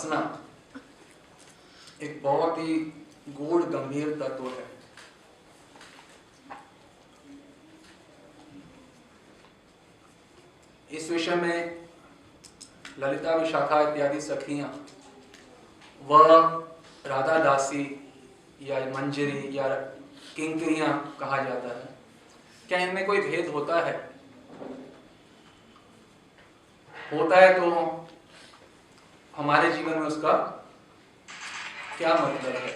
उपासना एक बहुत ही गूढ़ गंभीर तत्व है। इस विषय में ललिता विशाखा इत्यादि सखियां व राधा दासी या मंजरी या किंकरियां कहा जाता है, क्या इनमें कोई भेद होता है? होता है तो हमारे जीवन में उसका क्या मतलब है,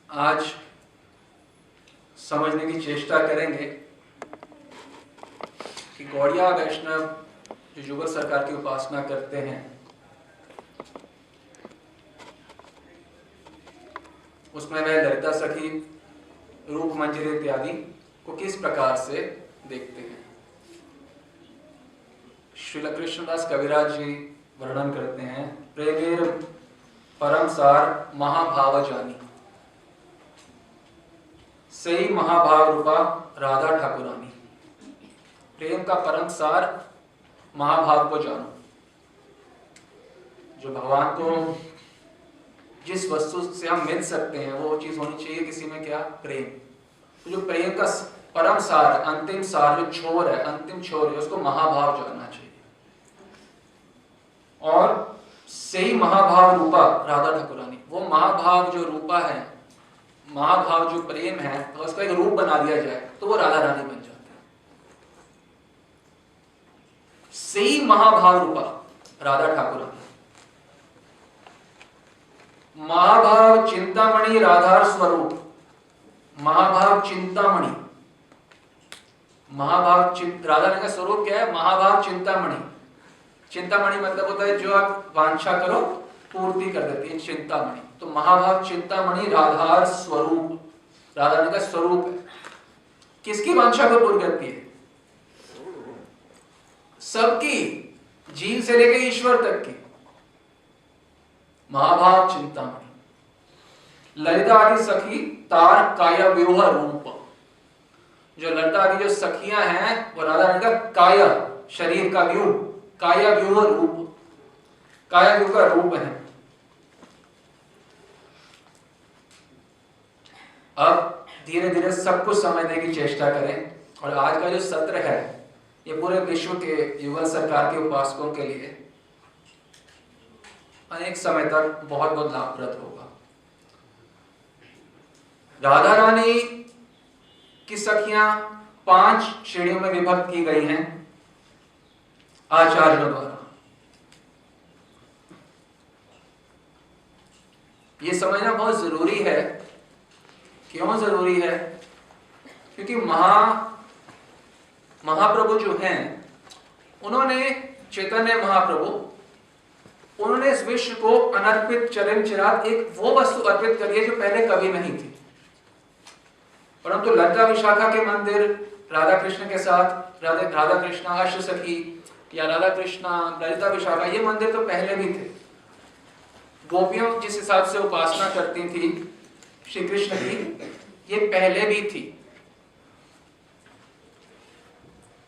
आज समझने की चेष्टा करेंगे कि गौड़िया वैष्णव जो युगल सरकार की उपासना करते हैं उसमें वह ललिता सखी, रूप मंजरी इत्यादि को किस प्रकार से देखते हैं। श्रील कृष्णदास कविराज जी वर्णन करते हैं, प्रेमेर परम सार महाभाव जानी, सही महाभाव रूपा राधा ठाकुरानी। प्रेम का परम सार महाभाव को जानो। जो भगवान को जिस वस्तु से हम मिल सकते हैं वो चीज होनी चाहिए किसी में, क्या? प्रेम। तो जो प्रेम का परम सार, अंतिम सार, जो छोर है, अंतिम छोर है, उसको महाभाव जानना चाहिए। और सही महाभाव रूपा राधा ठाकुरानी, वो महाभाव जो रूपा है, महाभाव जो प्रेम है, तो उसका एक रूप बना दिया जाए तो वो राधा रानी बन जाती है। सही महाभाव रूपा राधा ठाकुरानी। महाभाव चिंतामणि राधार स्वरूप, महाभाव चिंतामणि, महाभाव राधा रानी का स्वरूप क्या है? महाभाव चिंतामणि। चिंतामणि मतलब होता है जो आप वांछा करो पूर्ति कर देती है, चिंतामणि। तो महाभाव चिंतामणि राधार स्वरूप, राधा रानी का स्वरूप है। किसकी वांछा को पूर्ण करती है? सबकी, जीव से लेकर ईश्वर तक की। महाभाव चिंतामणि। ललिता आदि सखी तार काया व्यूह रूप, जो ललिता आदि जो सखियां हैं वो राधा रानी का काया, शरीर का व्यूह, काया व्यूह रूप, काया व्यूह का रूप है। अब धीरे धीरे सब कुछ समझने की चेष्टा करें, और आज का जो सत्र है ये पूरे विश्व के युगल सरकार के उपासकों के लिए अनेक समय तक बहुत बहुत लाभप्रद होगा। राधा रानी की सखियां 5 श्रेणियों में विभक्त की गई हैं आचार्यों द्वारा। ये समझना बहुत जरूरी है। क्यों जरूरी है? क्योंकि महाप्रभु जो हैं उन्होंने, चैतन्य महाप्रभु, उन्होंने इस विश्व को अनर्पित चरण चिराग एक वो वस्तु अर्पित करी है जो पहले कभी नहीं थी। परंतु ललिता विशाखा के मंदिर राधा कृष्ण के साथ, राधा कृष्ण अष्ट सखी या राधा कृष्ण ललिता विशाखा, ये मंदिर तो पहले भी थे। गोपियों जिस हिसाब से उपासना करती थी श्री कृष्ण की, ये पहले भी थी।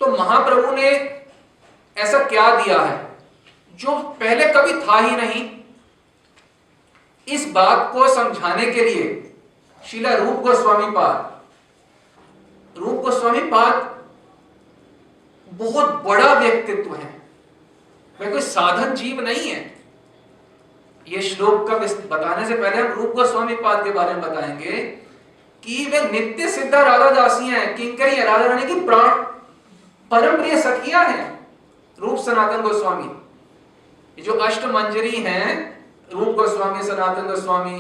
तो महाप्रभु ने ऐसा क्या दिया है जो पहले कभी था ही नहीं? इस बात को समझाने के लिए श्रीला रूप गोस्वामी पाद, रूप गोस्वामी पाद बहुत बड़ा व्यक्तित्व है, वह कोई साधन जीव नहीं है। यह श्लोक का बताने से पहले हम रूप गोस्वामी पाद के बारे में बताएंगे कि वे नित्य सिद्धा राधा दासियां हैं, किंकरी है, राधा रानी की प्राण परम प्रिय सखियां हैं। रूप सनातन गोस्वामी, ये जो अष्ट मंजरी हैं, रूप गोस्वामी, सनातन गोस्वामी,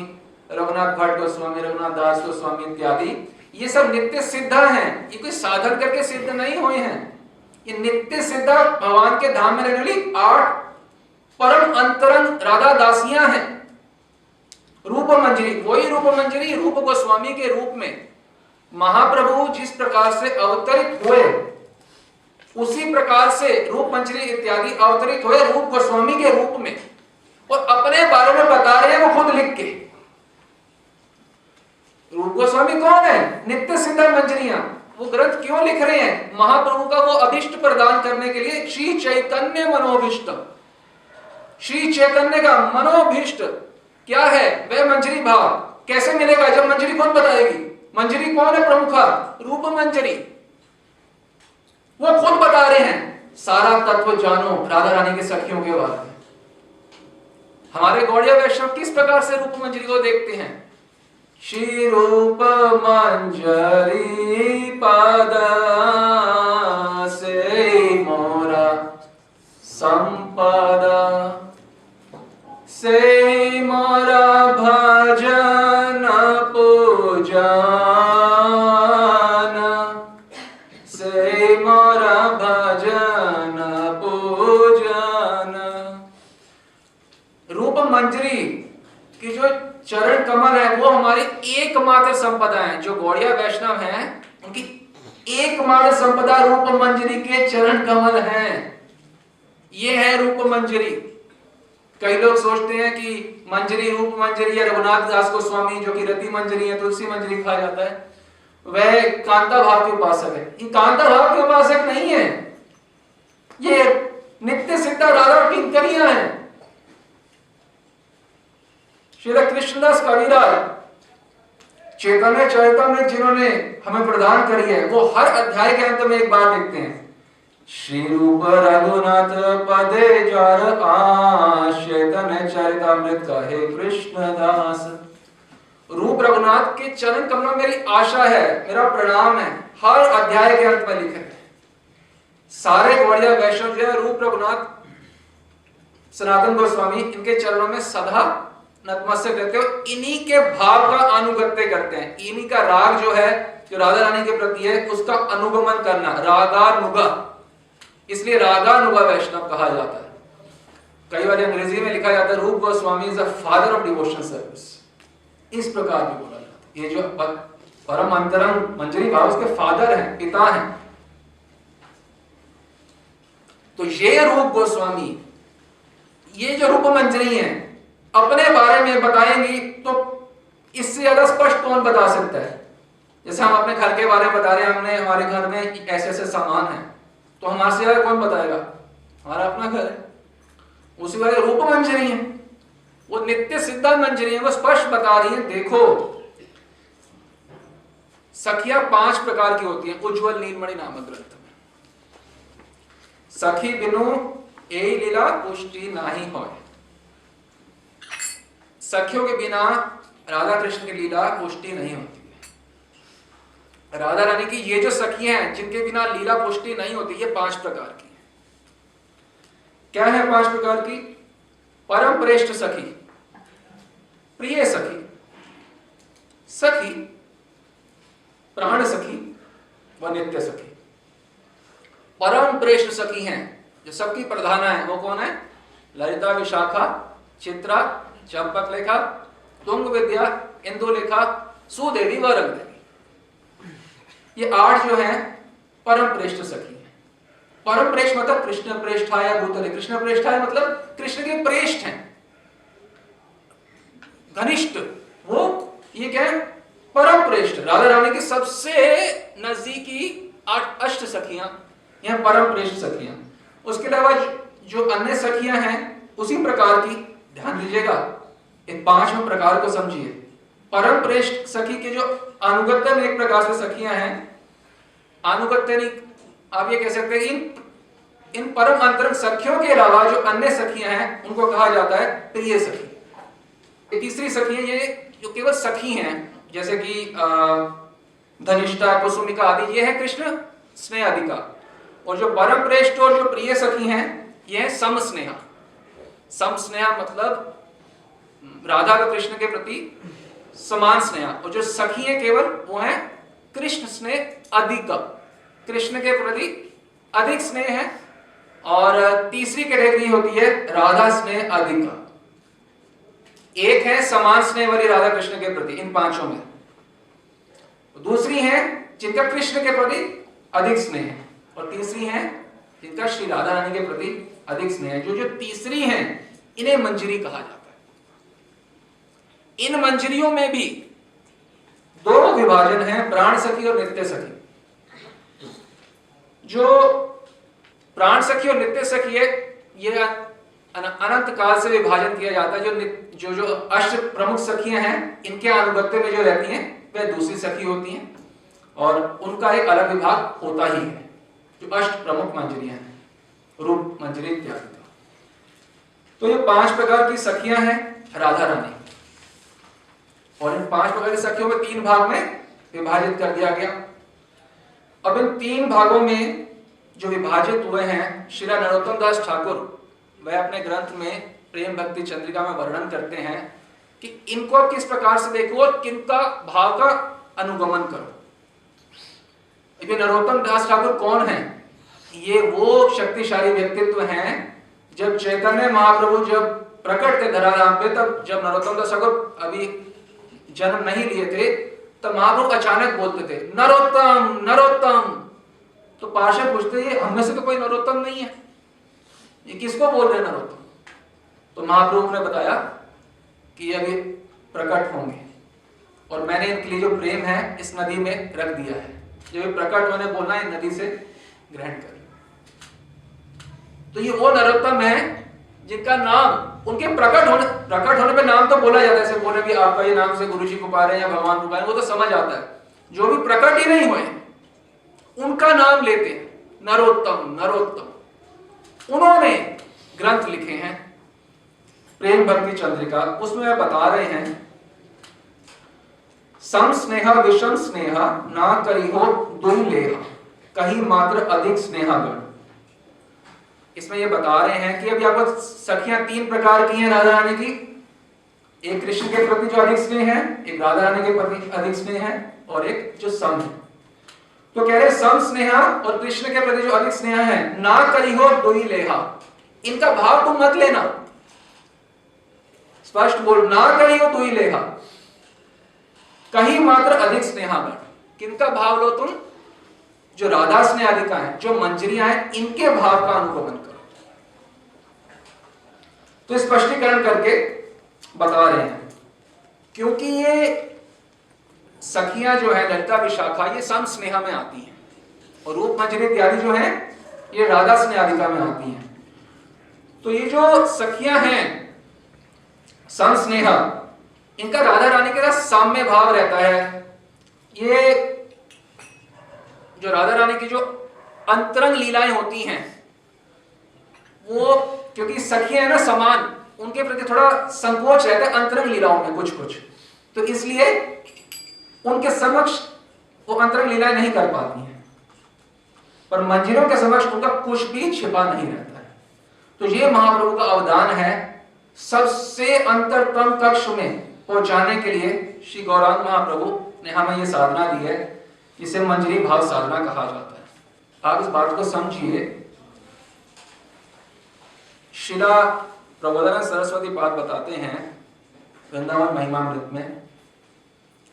रघुनाथ भट्ट गोस्वामी, रघुनाथ दास गोस्वामी इत्यादि, ये सब नित्य सिद्धा हैं। ये कोई साधन करके सिद्ध नहीं हुए हैं। ये नित्य सिद्धा भगवान के धाम में रहने वाली 8 परम अंतरंग राधा दासियां हैं। रूप मंजरी, वही रूप मंजरी रूप गोस्वामी के रूप में महाप्रभु जिस प्रकार से अवतरित हुए, उसी प्रकार से रूप मंजरी इत्यादि अवतरित हुए रूप गोस्वामी के रूप में, और अपने बारे में बता रहे हैं वो खुद लिख के। रूप गोस्वामी कौन है? नित्य सिद्धा मंजरियां। वो ग्रंथ क्यों लिख रहे हैं? महाप्रभु का वो अभिष्ट प्रदान करने के लिए। श्री चैतन्य मनोभिष्टम, श्री चैतन्य का मनोभीष्ट क्या है? वह मंजरी भाव कैसे मिलेगा? जब मंजरी कौन बताएगी? मंजरी कौन है प्रमुखा? रूप मंजरी। वो खुद बता रहे हैं सारा तत्व जानो राधा रानी के सखियों के बारे में। हमारे गौड़िया वैष्णव किस प्रकार से रूप मंजरी को देखते हैं? श्री रूप मंजरी पद से मोरा संपदा, से मोरा भजन पूजन, से मोरा भजन पूजन। रूप मंजरी की जो चरण कमल है वो हमारी एकमात्र संपदा है। जो गौड़िया वैष्णव हैं उनकी एकमात्र संपदा रूप मंजरी के चरण कमल हैं। ये है रूप मंजरी। कई लोग सोचते हैं कि मंजरी रूप मंजरी या रघुनाथ दास गोस्वामी जो कि रति मंजरी है, तुलसी मंजरी कहा जाता है, वह कांता भाव के उपासक है। ये कांता भाव के उपासक नहीं है, ये नित्य सिद्धा राधा किंकरियां हैं। श्री कृष्णदास कविराज चैतन्य चरितमृत जिन्होंने हमें प्रदान करी है, वो हर अध्याय के अंत में एक बात लिखते हैं, श्री रूप रघुनाथ पदे जार आश, चैतन्य चरितमृत कहे कृष्णदास। रूप रघुनाथ के चरण कमलों में मेरी आशा है, मेरा प्रणाम है, हर अध्याय के अंत में लिखे हैं। सारे गौड़िया वैष्णव जो है रूप रघुनाथ सनातन गोस्वामी इनके चरणों में सदा नतमस्तक रहते हो, इन्हीं के भाव का अनुगत्य करते हैं। इन्हीं का राग जो है जो राधा रानी के प्रति है उसका अनुगमन करना, रागानुगा, इसलिए रागानुगा वैष्णव कहा जाता है। कई बार अंग्रेजी में लिखा जाता है रूप Goswami is the father of devotion service, इस प्रकार भी बोला जाता है। ये जो परम अंतरंग मंजरी भाव उसके फादर हैं, पिता हैं। तो ये रूप गोस्वामी, ये जो रूप मंजरी है अपने बारे में बताएंगी तो इससे ज्यादा स्पष्ट कौन बता सकता है? जैसे हम अपने घर के बारे में बता रहे हैं, हमने हमारे घर में ऐसे ऐसे सामान है, तो हमारे से ज्यादा कौन बताएगा? हमारा अपना घर है। उसी वजह रूप मंजरी है, वो नित्य सिद्धा मंजरी है, वो स्पष्ट बता रही है। देखो सखियां 5 प्रकार की होती हैं उज्ज्वल नीलमणि नामक ग्रंथ में। सखी बिनु ए लीला पुष्टि नाही होय, सखियों के बिना राधा कृष्ण की लीला पुष्टि नहीं होती है। राधा रानी की ये जो सखियां हैं जिनके बिना लीला पुष्टि नहीं होती, ये 5 प्रकार की है। क्या है 5 प्रकार की? परम प्रेष्ठ सखी, प्रिय सखी, सखी, प्राण सखी व नित्य सखी। परम प्रेष्ठ सखी हैं जो सबकी प्रधाना है, वो कौन है? ललिता, विशाखा, चित्रा, चंपकलेखा, तुंग विद्या, इंदुलेखा, सुदेवी व रंगदेवी। ये 8 जो हैं परम प्रेष्ठ सखी हैं। परम प्रेष्ठ मतलब कृष्ण प्रेष्ठाय भूतले, कृष्ण प्रेष्ठाय मतलब कृष्ण के प्रेष्ठ हैं, घनिष्ठ। वो ये क्या है? परम प्रेष्ठ, राधा रानी की सबसे नजदीकी 8 अष्ट सखियां, यह परम प्रेष्ठ सखियां। उसके अलावा जो अन्य सखियां हैं उसी प्रकार की, ध्यान दीजिएगा इन 5वें प्रकार को समझिए। परम प्रेष्ठ सखी के जो अनुगत्य में एक प्रकार से सखियां हैं, अनुगत्य नहीं आप ये कह सकते हैं, इन परम अंतरंग सखियों के अलावा जो अन्य सखियां हैं उनको कहा जाता है प्रिय सखी। तीसरी सखी है ये जो केवल सखी हैं, जैसे कि धनिष्ठा, कुसुमिका आदि, ये है कृष्ण स्नेह अधिका। और जो परम प्रेष्ठ और जो प्रिय सखी हैं ये है सम स्नेहा। सम स्नेहा मतलब राधा का कृष्ण के प्रति समान स्नेह, और जो सखी है केवल वो है कृष्ण स्नेह अधिक, कृष्ण के प्रति अधिक स्नेह है। और तीसरी कैटेगरी होती है राधा स्नेह अधिक। एक है समान स्नेह वाली राधा कृष्ण के प्रति इन 5 में, दूसरी है जिनका कृष्ण के प्रति अधिक स्नेह है, और तीसरी है जिनका श्री राधा रानी के प्रति अधिक स्नेह है। जो तीसरी है इन्हें मंजरी कहा जाता है। इन मंजरियों में भी 2 विभाजन है, प्राण सखी और नित्य सखी। जो प्राण सखी और नित्य सखी है ये अनंत काल से विभाजन किया जाता है। जो जो अष्ट प्रमुख सखियां हैं, इनके अनुगत्य में जो रहती हैं वह दूसरी सखी होती हैं, और उनका एक अलग विभाग होता ही है, जो अष्ट प्रमुख मंजरियां हैं, रूप मंजरी इत्यादि। तो ये 5 प्रकार की सखियां हैं राधा रानी, और इन 5 प्रकार की सखियों में 3 भाग में विभाजित कर दिया गया। अब इन 3 भागों में जो विभाजित हुए हैं, श्री नरोत्तम दास ठाकुर वह अपने ग्रंथ में प्रेम भक्ति चंद्रिका में वर्णन करते हैं कि इनको आप किस प्रकार से देखो और किनका भाव का अनुगमन करो। ये नरोत्तम दास ठाकुर कौन है? ये वो शक्तिशाली व्यक्तित्व हैं, जब चैतन्य महाप्रभु जब प्रकट थे धराधाम पे, तब जब नरोत्तम दास ठाकुर अभी जन्म नहीं लिए थे, तब महाप्रभु अचानक बोलते थे नरोत्तम नरोत्तम। तो पार्षद पूछते ये हम में से तो कोई नरोत्तम नहीं है, ये किसको बोल रहे हैं नरोत्तम? तो महाप्रभु ने बताया कि ये अभी प्रकट होंगे, और मैंने इनके लिए जो प्रेम है इस नदी में रख दिया है, जो प्रकट होने बोलना है नदी से ग्रहण कर। तो ये वो नरोत्तम है जिनका नाम उनके प्रकट होने पे नाम तो बोला जाता है, जैसे बोले भी आपका ये नाम से गुरु जी को पा रहे हैं या भगवान को पा रहे हैं, वो तो समझ आता है। जो भी प्रकट ही नहीं हुए उनका नाम लेते हैं नरोत्तम नरोत्तम। उन्होंने ग्रंथ लिखे हैं प्रेम भक्ति चंद्रिका, उसमें वे बता रहे हैं सम स्नेह विषम स्नेह ना करी हो दुई लेह कहीं मात्र अधिक स्नेहागण। इसमें ये बता रहे हैं कि अभी आपको सखियां 3 प्रकार की हैं राधा रानी की, एक कृष्ण के प्रति जो अधिक स्नेह है, एक राधा रानी के प्रति अधिक स्नेह है, और एक जो सम है। तो कह रहे सम स्नेह और कृष्ण के प्रति जो अधिक स्नेह है, ना करी हो दुई लेहा, इनका भाव तुम मत लेना, स्पष्ट बोल, ना करी हो दुई लेहा कहीं मात्र अधिक स्नेहागण। किनका भाव लो तुम? जो राधा स्नेहाधिका है, जो मंजरियां हैं, इनके भाव का अनुगमन करो। तो स्पष्टीकरण करके बता रहे हैं, क्योंकि ये सखियां जो है ललिता विशाखा ये सम स्नेहा में आती हैं, और रूप मंजरी इत्यादि जो है ये राधा स्नेहाधिका में आती हैं। तो ये जो सखियां हैं सम स्नेहा, इनका राधा रानी के साथ साम्य भाव रहता है। ये जो राधा रानी की जो अंतरंग लीलाएं होती हैं, वो क्योंकि सखियां है ना समान, उनके प्रति थोड़ा संकोच रहता है अंतरंग लीलाओं में कुछ, तो इसलिए उनके समक्ष वो अंतरंग लीलाएं नहीं कर पाती हैं, पर मंजिलों के समक्ष उनका कुछ भी छिपा नहीं रहता है। तो ये महाप्रभु का अवदान है, सबसे अंतरतम कक्ष में पहुंचाने के लिए श्री गौरांग महाप्रभु ने हमें ये साधना दी है, जिसे मंजरी भाव साधना कहा जाता है। आप इस बात को समझिए। शिला प्रबोधानंद सरस्वती पाद बताते हैं वृंदावन महिमामृत में,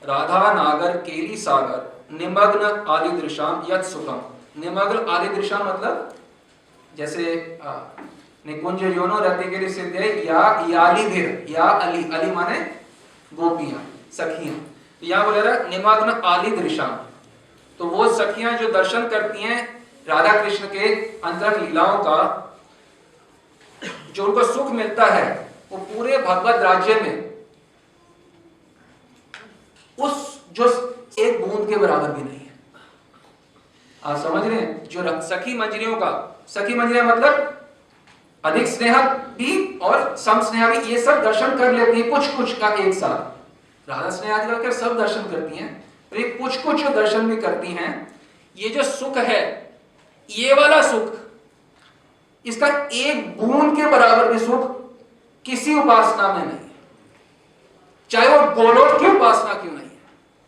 राधा नागर केली सागर निमग्न आदि दृशाम यत् सुखम। निमग्न आदि दृशा मतलब जैसे निकुंज योनो रति के लिए सिद्ध है, या याली भीर, या अली, अली माने गोपियां सखियां, यहां बोले रहा निमग्न आदि दृशाम। तो वो सखियां जो दर्शन करती हैं राधा कृष्ण के अंतरंग लीलाओं का, जो उनको सुख मिलता है वो पूरे भगवत राज्य में उस जो एक बूंद के बराबर भी नहीं है। आप समझ रहे हैं? जो सखी मंजरियों का, सखी मंजरियां मतलब अधिक स्नेह भी और सम स्नेह भी, ये सब दर्शन कर लेती है कुछ का एक साथ। राधा स्नेह आदि करके सब दर्शन करती हैं, पर ये कुछ दर्शन भी करती हैं। ये जो सुख है, ये वाला सुख, इसका एक बूंद के बराबर भी सुख किसी उपासना में नहीं है, चाहे वो गोलोक की उपासना क्यों नहीं है।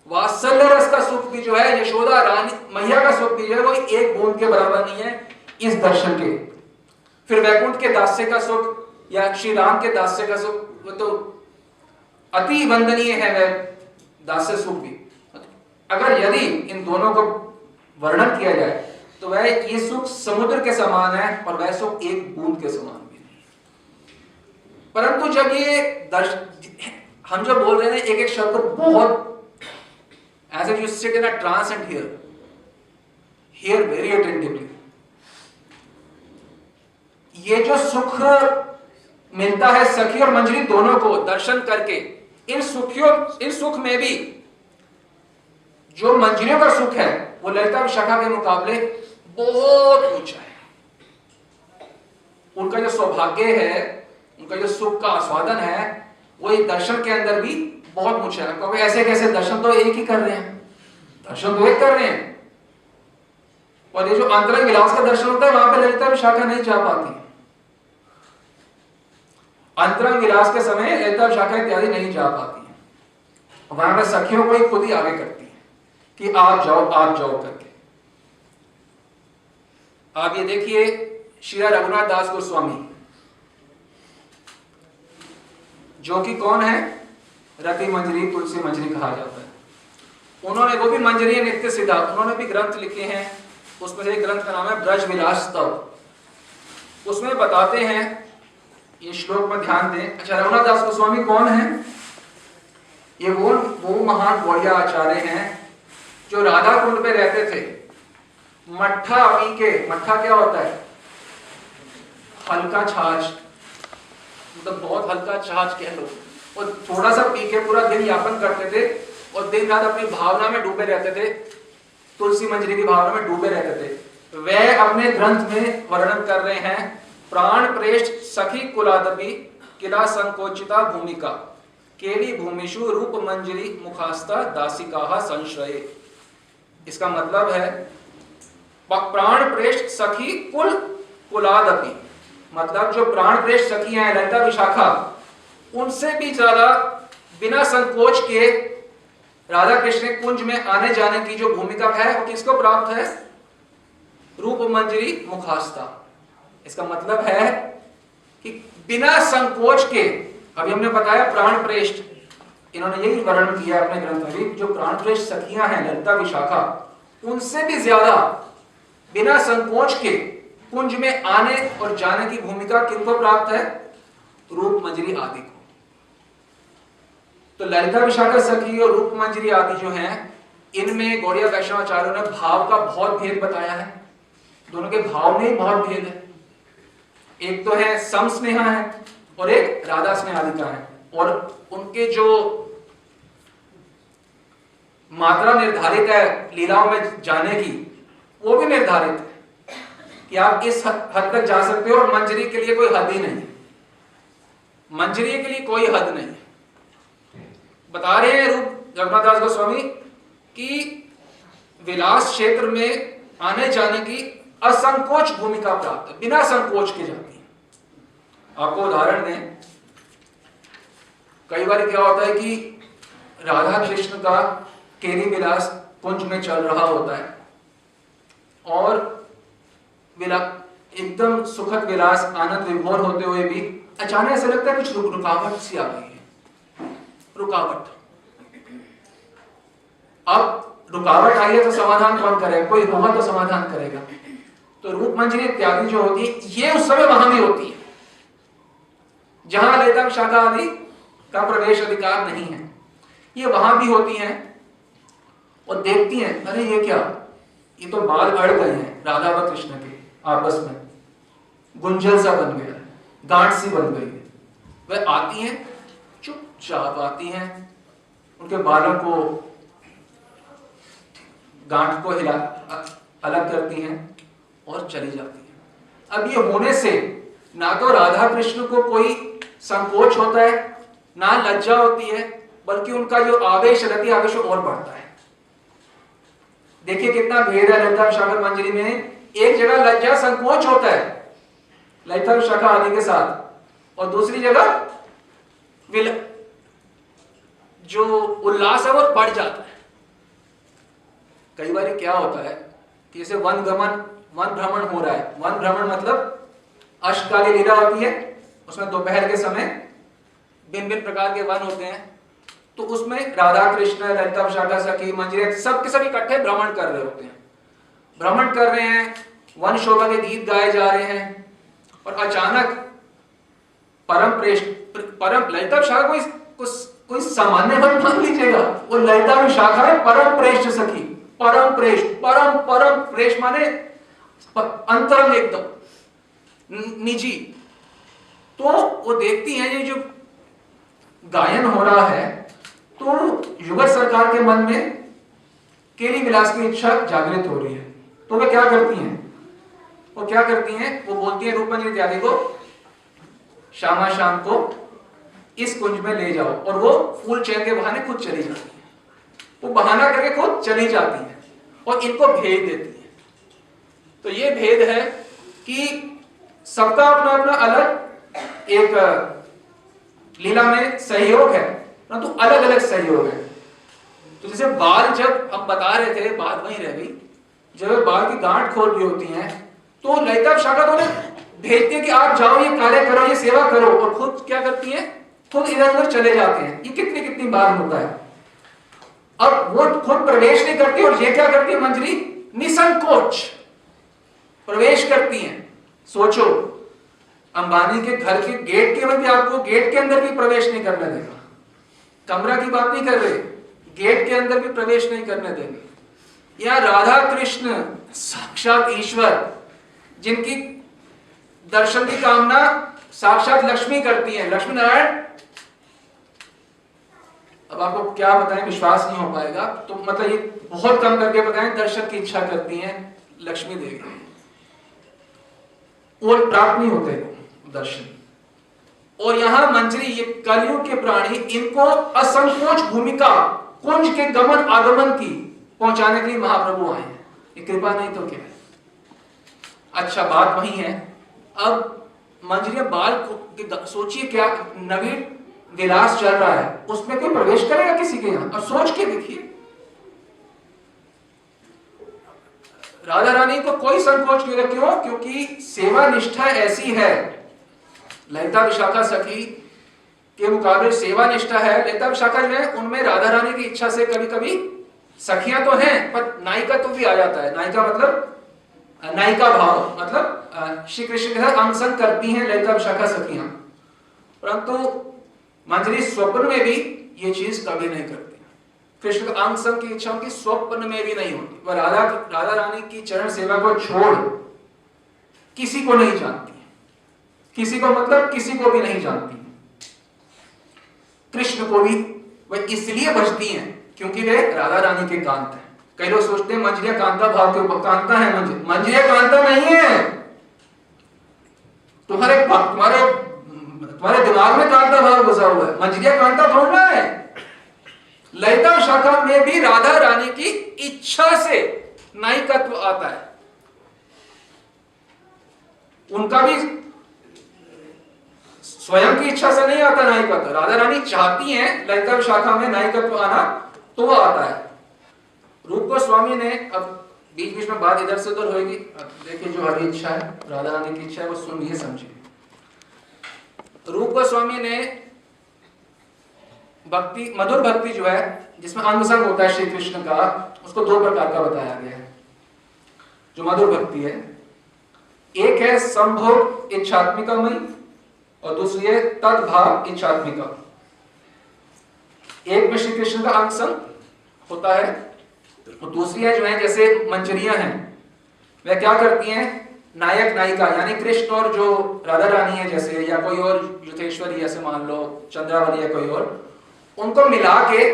वात्सल्य रस का सुख भी जो है, यशोदा रानी मैया का सुख भी जो है, वो एक बूंद के बराबर नहीं है इस दर्शन के। फिर वैकुंठ के दास्य का सुख या श्री राम के दास्य का सुख, वो तो अति वंदनीय है वह दास्य सुख भी। अगर यदि इन दोनों को वर्णन किया जाए तो वह ये सुख समुद्र के समान है, और वह सुख एक बूंद के समान भी नहीं। परंतु जब ये हम जो बोल रहे हैं एक शब्द को बहुत as if you sit in a trance and hear very attentively, ये जो सुख मिलता है सखी और मंजरी दोनों को दर्शन करके। इन सुख में भी जो मंजरियों का सुख है वो ललिता विशाखा के मुकाबले बहुत ऊंचा है। उनका जो सौभाग्य है, उनका जो सुख का आस्वादन है, वो एक दर्शन के अंदर भी बहुत ऊंचा है। क्योंकि ऐसे कैसे दर्शन तो एक ही कर रहे हैं, दर्शन तो एक कर रहे हैं, और ये जो अंतरंग विलास का दर्शन होता है वहां पे ललिता विशाखा नहीं जा पाती। अंतरंग विलास के समय ललिता विशाखा इत्यादि नहीं जा पाती है, वहां पे सखियों को ही खुद ही आगे करती है कि आप जाओ करके। आप ये देखिए श्री रघुनाथ दास गोस्वामी, जो कि कौन है, रति मंजरी तुलसी मंजरी कहा जाता है। उन्होंने वो भी मंजरी नित्य सिद्धा, उन्होंने भी ग्रंथ लिखे हैं। उसमें से एक ग्रंथ का नाम है ब्रज विलास स्तव। उसमें बताते हैं, ये श्लोक में ध्यान दें। अच्छा, रघुनाथ दास गोस्वामी कौन है? ये वो महान गौड़िया आचार्य हैं जो राधा कुंड पे रहते थे। मट्ठा पी के, मट्ठा क्या होता है? हल्का छाछ, मतलब बहुत हल्का छाछ कह लो, और थोड़ा सा पी के पूरा दिन यापन करते थे और दिन रात अपनी भावना में डूबे रहते थे, तुलसी मंजरी की भावना में डूबे रहते थे। वह अपने ग्रंथ में वर्णन कर रहे हैं, प्राण प्रेष्ठ सखी कुलादपि किला संकोचिता भूमिका केली भूमिषु रूप मंजरी मुखास्ता दासिका संश्रये। इसका मतलब है प्राण प्रेष्ठ सखी कुलादपि, मतलब जो प्राण प्रेष्ठ सखी हैं ललिता विशाखा, उनसे भी ज्यादा बिना संकोच के राधा कृष्ण कुंज में आने जाने की जो भूमिका है वो किसको प्राप्त है? रूप मंजरी मुखास्ता। इसका मतलब है कि बिना संकोच के, अभी हमने बताया प्राण प्रेष्ठ, इन्होंने यही वर्णन किया अपने ग्रंथ में भी, जो प्राण प्रेष्ठ सखियां हैं ललिता विशाखा, उनसे भी ज्यादा बिना संकोच के कुंज में आने और जाने की भूमिका किनको प्राप्त है? रूप मंजरी आदि को। तो ललिता विशाखा सखी और रूप मंजरी आदि जो हैं, इनमें गौड़िया वैष्णवाचार्यों ने भाव का बहुत भेद बताया है। दोनों के भाव में ही बहुत भेद है। एक तो है सम स्नेहा है और एक राधा स्नेहाधिका है, और उनके जो मात्रा निर्धारित है लीलाओं में जाने की, वो भी निर्धारित है कि आप इस हद तक जा सकते हो, और मंजरी के लिए कोई हद ही नहीं, मंजरी के लिए कोई हद नहीं। बता रहे हैं रूप रघुनाथ दास गोस्वामी कि विलास क्षेत्र में आने जाने की असंकोच भूमिका प्राप्त है, बिना संकोच के जाती है। आपको उदाहरण दें, कई बार क्या होता है कि राधा कृष्ण का केरी विलास कुंज में चल रहा होता है और एकदम सुखद विलास आनंद विभोर होते हुए भी अचानक ऐसा लगता है कुछ रुकावट सी आ गई है, रुकावट। अब रुकावट आई है तो समाधान कौन करेगा? कोई होगा तो समाधान करेगा। तो रूप मंजरी इत्यादि जो होती है, ये उस समय वहां भी होती है जहां ललिता विशाखा आदि का प्रवेश अधिकार नहीं है। ये वहां भी होती हैं और देखती हैं, अरे ये क्या, ये तो बाल अड़ गए हैं राधा व कृष्ण के आपस में, गुंजल सा बन गया है, गांठ सी बन गई है। वह आती हैं, चुपचाप आती हैं, उनके बालों को, गांठ को हिला अलग करती हैं और चली जाती हैं। अब ये होने से ना तो राधा कृष्ण को कोई संकोच होता है, ना लज्जा होती है, बल्कि उनका जो आवेश रति आवेश और बढ़ता है। देखिए कितना भेद है ललिता विशाखा मंजरी में। एक जगह लज्जा संकोच होता है ललिता विशाखा आदि के साथ, और दूसरी जगह जो उल्लास है वो बढ़ जाता है। कई बार क्या होता है कि जैसे वन भ्रमण हो रहा है। वन भ्रमण मतलब अष्टकाली लीला होती है, उसमें दोपहर के समय भिन्न भिन्न प्रकार के वन होते हैं, तो उसमें राधा कृष्ण ललिता विशाखा सखी मंजरी सब के सब इकट्ठे भ्रमण कर रहे होते हैं, भ्रमण कर रहे हैं, वन शोभा के गीत गाए जा रहे हैं, और अचानक परम ललिता विशाखा कोई सामान्य वन मान लीजिएगा, वो ललिता विशाखा है परम प्रेष्ठ सखी, परम प्रेष्ठ माने अंतरंग एकदम निजी। तो वो देखती हैं ये जो गायन हो रहा है, तो युगल सरकार के मन में केली विलास की इच्छा जागृत हो रही है। तो वे क्या करती हैं, वो बोलती हैं रूपमंजरी इत्यादि को, शामा शाम को इस कुंज में ले जाओ, और वो फूल चैन के बहाने खुद चली जाती है। वो बहाना करके खुद चली जाती है और इनको भेज देती है। तो ये भेद है कि सबका अपना अपना अलग एक लीला में सहयोग है, परंतु अलग अलग सहयोग है। तो जैसे बाल, जब हम बता रहे थे, बात वहीं रह गई, जब बाल की गांठ खोल रही होती हैं तो ललिता विशाखा तो भेजती है कि आप जाओ, ये कार्य करो, ये सेवा करो, और खुद क्या करती हैं, खुद इधर उधर चले जाते हैं। ये कितनी कितनी बार होता है। अब वो खुद प्रवेश नहीं करती और ये क्या करती है, मंजरी निसंकोच प्रवेश करती हैं। सोचो, अंबानी के घर के गेट के भी आपको गेट के अंदर भी प्रवेश नहीं करने देगा। कमरा की बात नहीं कर रहे, गेट के अंदर भी प्रवेश नहीं करने देंगे। या राधा कृष्ण साक्षात ईश्वर, जिनकी दर्शन की कामना साक्षात लक्ष्मी करती है, लक्ष्मी नारायण। अब आपको क्या बताएं, विश्वास नहीं हो पाएगा, तो मतलब ये बहुत कम करके बताएं, दर्शन की इच्छा करती हैं लक्ष्मी देवी, और प्राप्त नहीं होते दर्शन। और यहां मंजरी, ये कलयुग के प्राणी, इनको असंकोच भूमिका कुंज के गमन आगमन की पहुंचाने के लिए महाप्रभु आए हैं। ये कृपा नहीं तो क्या है। अच्छा, बात वही है। अब मंजरी बाल को सोचिए, क्या नवीन विलास चल रहा है, उसमें कोई प्रवेश करेगा किसी के यहां? अब सोच के देखिए, राधा रानी को कोई संकोच नहीं, क्यों? क्योंकि सेवा निष्ठा ऐसी है, ललिता विशाखा सखी के मुकाबले सेवा निष्ठा है। ललिता विशाखा जो है, उनमें राधा रानी की इच्छा से कभी कभी सखियां तो हैं, पर नायिका तो भी आ जाता है। नायिका मतलब नायिका भाव, मतलब श्री कृष्ण के साथ अंग संग करती हैं ललिता विशाखा सखियां, परंतु मंजरी स्वप्न में भी ये चीज कभी नहीं करती। कृष्ण का अंग संग की इच्छा उनकी स्वप्न में भी नहीं होती। वह राधा रानी की चरण सेवा को छोड़ किसी को नहीं जानती है, किसी को मतलब किसी को भी नहीं जानती है। कृष्ण को भी वह इसलिए बचती हैं क्योंकि वे राधा रानी के कांत हैं। कई लोग सोचते हैं मंजरिया कांता भाव के ऊपर, कांता है मंजरिया कांता नहीं है। तुम्हारे दिमाग में कांता भाव घुसा हुआ है, मंजरिया कांता थोड़ा है। ललिता विशाखा में भी राधा रानी की इच्छा से नायिकत्व आता है, उनका भी स्वयं की इच्छा से नहीं आता नायिकत्व। राधा रानी चाहती हैं ललिता विशाखा में नायिकत्व आना, तो वो आता है। रूप गोस्वामी ने, अब बीच बीच में बात इधर से उधर होगी, देखिए जो हरी इच्छा है, राधा रानी की इच्छा है, वो सुनिए समझिए। रूप गोस्वामी ने भक्ति, मधुर भक्ति जो है, जिसमें अंग संग होता है श्री कृष्ण का, उसको दो प्रकार का बताया गया है। जो मधुर भक्ति है, एक है संभोग इच्छात्मिकामयी और दूसरी है तद्भाव इच्छात्मिका। एक में श्री कृष्ण का अंग संग होता है, और दूसरी है जो है, जैसे मंजरियां हैं, वह क्या करती हैं, नायक नायिका यानी कृष्ण और जो राधा रानी है जैसे, या कोई और युथेश्वरी ऐसे मान लो, चंद्रावली या कोई और, उनको मिला के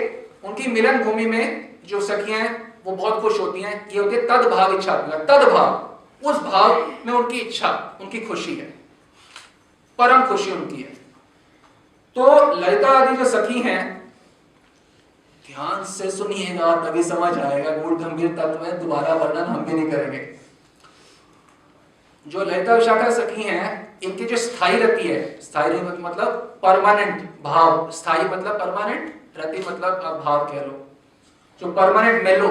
उनकी मिलन भूमि में जो सखियां हैं वो बहुत खुश होती हैं। ये होती है तद्भाव इच्छात्मिका। तद्भाव, उस भाव में उनकी इच्छा, उनकी खुशी है, परम खुशी उनकी है। तो ललिता आदि जो सखी हैं, ध्यान से सुनिएगा तभी समझ आएगा, गूढ़ गंभीर तत्व है, दोबारा वर्णन हम भी नहीं करेंगे। जो ललिता विशाखा सखी हैं, इनकी जो स्थायी रति है, स्थायी मतलब परमानेंट भाव, स्थायी मतलब परमानेंट, रति मतलब आप भाव कह लो, जो परमानेंट मेलो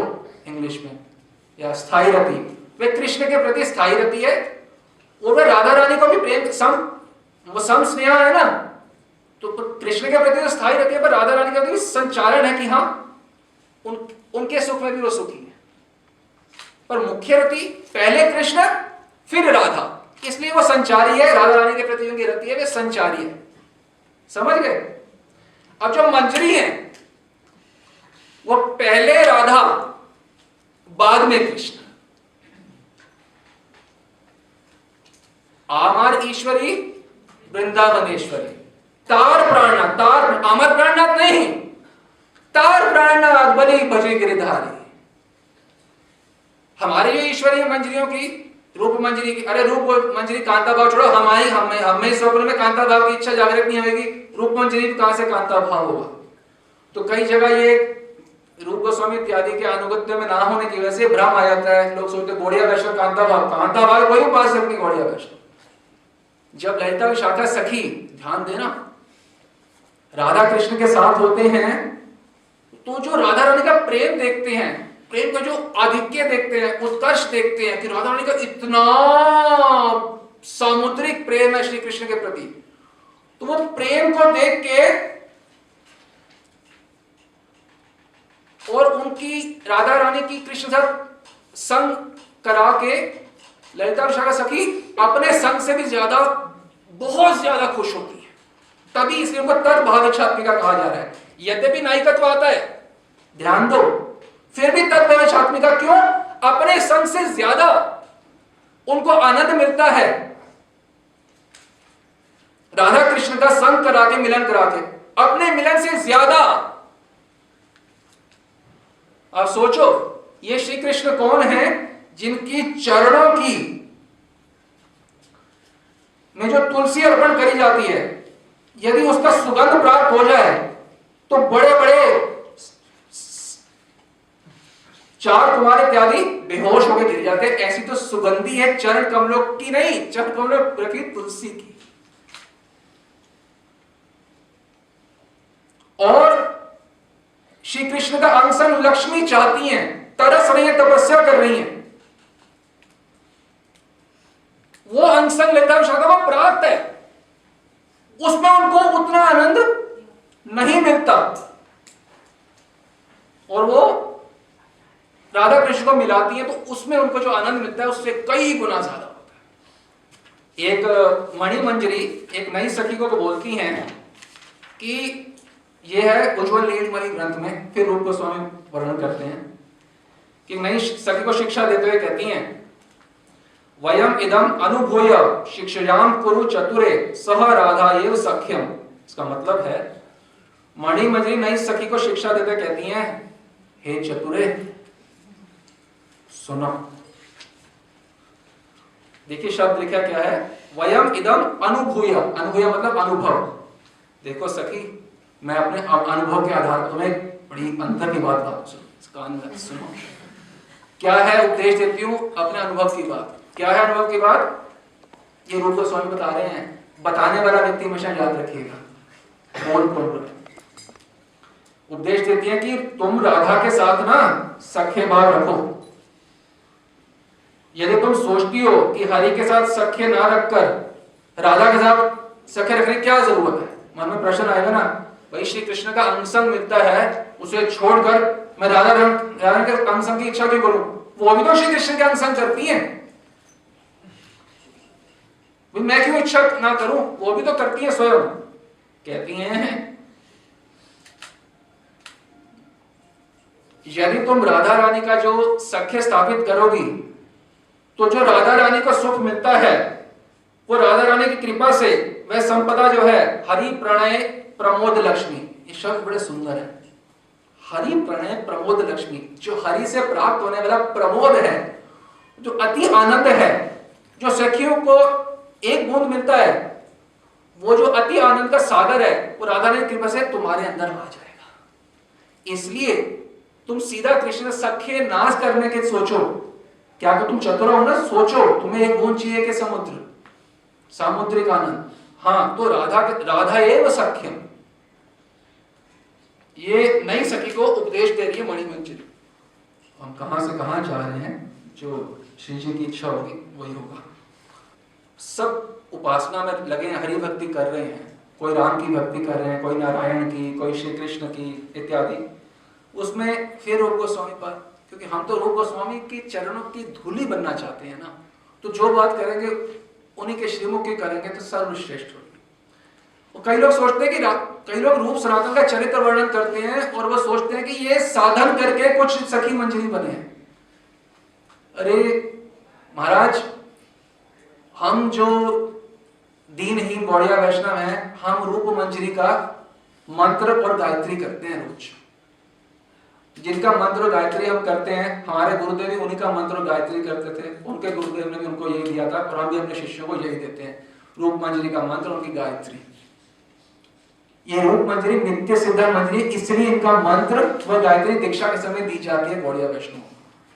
इंग्लिश में, या स्थायी रति, वे कृष्ण के प्रति स्थायी रति है। और वे राधा रानी को भी प्रेम, वो सम स्नेह है ना, तो कृष्ण के प्रति तो स्थायी रति है, पर राधा रानी का भी संचालन है कि हाँ उनके सुख में भी वो सुखी है। पर मुख्य रति पहले कृष्ण फिर राधा, इसलिए वो संचारी है। राधा रानी के प्रति उनकी रति है, वे संचारी है। समझ गए? अब जो मंजरी है वो पहले राधा बाद में कृष्ण। आमार ईश्वरी वृंदावनेश्वरी। तार प्राणनाथ, तार अमर प्राणनाथ नहीं, तार प्राणनाथ बलि भजे गिरिधारी। हमारी जो ईश्वरीय मंजरियों की, रूप मंजरी की, अरे रूप मंजरी कांता भाव छोड़ो, हमें स्वप्न में कांता भाव की इच्छा जागृत नहीं होगी, रूप मंजरी कहां से कांता भाव होगा। तो कई जगह ये रूप गोस्वामी इत्यादि के अनुगत्य में ना होने की वजह से भ्रम आ जाता है। लोग सोचते गौड़िया वैष्णव कांता भाव कोई उपासक नहीं गौड़िया वैष्णव। जब ललिता विशाखा सखी, ध्यान देना, राधा कृष्ण के साथ होते हैं तो जो राधा रानी का प्रेम देखते हैं, प्रेम का जो आधिक्य देखते हैं, उत्कर्ष देखते हैं कि राधा रानी का इतना सामुद्रिक प्रेम है श्री कृष्ण के प्रति, तो वो प्रेम को देख के और उनकी राधा रानी की कृष्ण साथ संग करा के ललिता विशाखा सखी अपने संग से भी ज्यादा, बहुत ज्यादा खुश होती है। तभी इसलिए उनको तद भाविकात्मिका कहा जा रहा है। यद्यपि नायिकत्व आता है, ध्यान दो, फिर भी तद भाविकात्मिका क्यों? अपने संग से ज्यादा उनको आनंद मिलता है राधा कृष्ण का संग करा के, मिलन करा के, अपने मिलन से ज्यादा। आप सोचो, ये श्री कृष्ण कौन है जिनकी चरणों की में जो तुलसी अर्पण करी जाती है, यदि उसका सुगंध प्राप्त हो जाए तो बड़े बड़े चार कुमार इत्यादि बेहोश होकर गिर जाते हैं। ऐसी तो सुगंधी है चरण कमलों की नहीं, चरण कमलों रखी तुलसी की। और श्री कृष्ण का अंग लक्ष्मी चाहती हैं, तरस रही हैं, तपस्या कर रही हैं। वो अंग ललिता विशाखा को प्राप्त है, उसमें उनको उतना आनंद नहीं मिलता, और वो राधा कृष्ण को मिलाती है तो उसमें उनको जो आनंद मिलता है उससे कई गुना ज्यादा होता है। एक मणि मंजरी एक नई सखी को बोलती हैं कि यह है उज्ज्वल नीलमणि ग्रंथ में, फिर रूप गोस्वामी वर्णन करते हैं कि नई सखी को शिक्षा देते हुए कहती हैं, वयम इदम अनुभूय शिक्षयाम कुरु चतुरे सह राधा एव सख्यम। इसका मतलब है, मणि मंजरी नई सखी को शिक्षा देते कहती हैं, हे चतुरे सुनो। देखिए शब्द लिखा क्या है, वयम इदम अनुभूय, अनुभूय मतलब अनुभव। देखो सखी, मैं अपने अनुभव के आधार पर तुम्हें बड़ी अंतर की बात सुनो। क्या है उपदेश देती हूं, अपने अनुभव की बात। क्या है अनुभव की बात? ये रूप गोस्वामी बता रहे हैं। बताने वाला व्यक्ति हमेशा याद रखिएगा कौन कौन रहे। उपदेश देती है कि तुम राधा के साथ ना सख्य भाव रखो। यदि तुम सोचती हो कि हरि के साथ सख्य ना रखकर राधा के साथ सख्य रखने की क्या जरूरत है, मन में प्रश्न आएगा ना, भाई श्री कृष्ण का अंगसंग मिलता है, उसे छोड़कर मैं राधा के अंगसंग की इच्छा क्यों करूं? वो भी तो श्री कृष्ण के अंगसंग करती है, मैं क्यों इच्छा ना करूं? वो भी तो करती है स्वयं। कहती हैं यदि तुम राधा रानी का जो सख्य स्थापित करोगी तो जो राधा रानी को सुख मिलता है वो राधा रानी की कृपा से वह संपदा जो है, हरि प्रणय प्रमोद लक्ष्मी, ये शब्द बड़े सुंदर है। हरि प्रणय प्रमोद लक्ष्मी, जो हरि से प्राप्त होने वाला प्रमोद है, जो अति आनंद है, जो सखियों को एक बूंद मिलता है, वो जो अति आनंद का सागर है, वो राधा रानी की कृपा से तुम्हारे अंदर आ जाएगा। इसलिए तुम सीधा कृष्ण सख्य नाश करने के सोचो, क्या तो तुम चतुर हो ना, सोचो तुम्हें एक बूंद चाहिए कि समुद्र, सामुद्रिक आनंद। हाँ, तो राधा एव सख्यम, ये नई सखी को उपदेश दे रही है मणि मंजरी। हम कहां से कहां जा रहे हैं, जो श्री जी की इच्छा होगी वही होगा। सब उपासना में लगे हैं, हरि भक्ति कर रहे हैं, कोई राम की भक्ति कर रहे हैं, कोई नारायण की, कोई श्री कृष्ण की इत्यादि। उसमें फिर रूप गोस्वामी पर, क्योंकि हम तो रूप गोस्वामी की चरणों की धूली बनना चाहते हैं ना, तो जो बात करेंगे उन्हीं के श्रीमुख की करेंगे तो सर्वश्रेष्ठ होगी। कई लोग सोचते हैं कि कई लोग रूप सनातन का चरित्र वर्णन करते हैं और वो सोचते हैं कि ये साधन करके कुछ सखी मंजरी बने हैं। अरे महाराज, हम जो दीनहीन गौड़िया वैष्णव हैं, हम रूप मंजरी का मंत्र और गायत्री करते हैं रोज। जिनका मंत्र और गायत्री हम करते हैं, हमारे गुरुदेव भी उन्हीं का मंत्र और गायत्री करते थे, उनके गुरुदेव ने भी उनको यही दिया था और हम भी अपने शिष्यों को यही देते हैं, रूप मंजरी का मंत्र, उनकी गायत्री। ये रूप मंजरी नित्य सिद्धा मंजरी, इसलिए इनका मंत्र व गायत्री दीक्षा के समय दी जाती है गौड़िया वैष्णव।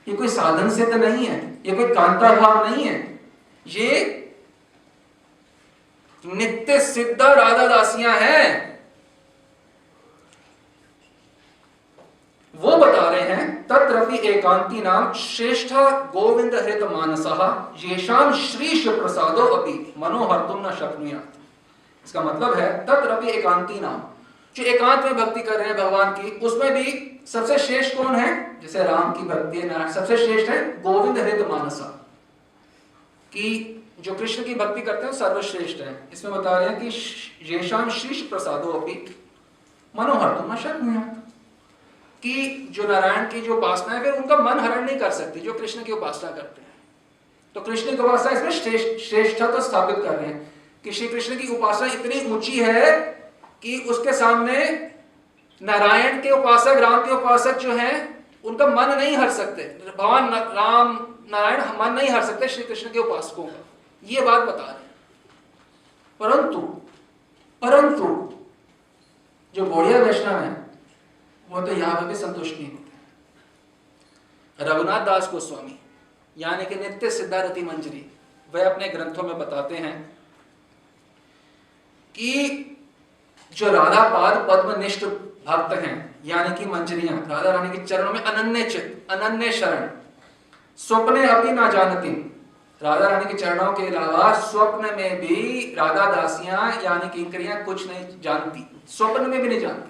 ये कोई साधन सिद्ध नहीं है, ये कोई कांता भाव नहीं है, ये नित्य सिद्धा राधा दासियां हैं। वो बता रहे हैं तत्रपि एकांती नाम श्रेष्ठ गोविंद हृत मानसः येषाम श्रीश प्रसादो अपि मनोहर्तुम न शक्नुयात्। इसका मतलब है तत्रपि एकांती नाम, जो एकांत में भक्ति कर रहे हैं भगवान की, उसमें भी सबसे श्रेष्ठ कौन है? जैसे राम की भक्ति है, नारायण, सबसे श्रेष्ठ है गोविंद हृत मानसा, कि जो कृष्ण की भक्ति करते हैं सर्वश्रेष्ठ है। इसमें बता रहे हैं कि येषाम श्रीश प्रसादो अपि मनोहर्तुम न शक्नुयात्, कि जो नारायण की जो उपासना है फिर उनका मन हरण नहीं कर सकती जो कृष्ण की उपासना करते हैं। तो कृष्ण की उपासना इसमें श्रेष्ठता तो स्थापित कर रहे हैं कि श्री कृष्ण की उपासना इतनी ऊंची है कि उसके सामने नारायण के उपासक, राम के उपासक जो हैं, उनका मन नहीं हर सकते, भगवान राम नारायण मन नहीं हर सकते श्री कृष्ण के उपासकों का, ये बात बता रहे हैं। परंतु जो गौड़िया वैष्णव है वो तो यहां पर भी संतुष्ट नहीं होते। रघुनाथ दास गोस्वामी यानी कि नित्य सिद्धारति मंजरी, वह अपने ग्रंथों में बताते हैं कि जो राधा पाद पद्मनिष्ठ भक्त हैं, यानी कि मंजरियां राधा रानी के चरणों में अनन्य चित्त, अनन्य शरण, स्वप्ने अपनी ना जानती, राधा रानी के चरणों के अलावा स्वप्न में भी राधा दासियां यानी कि किंकरियां कुछ नहीं जानती, स्वप्न में भी नहीं जानती।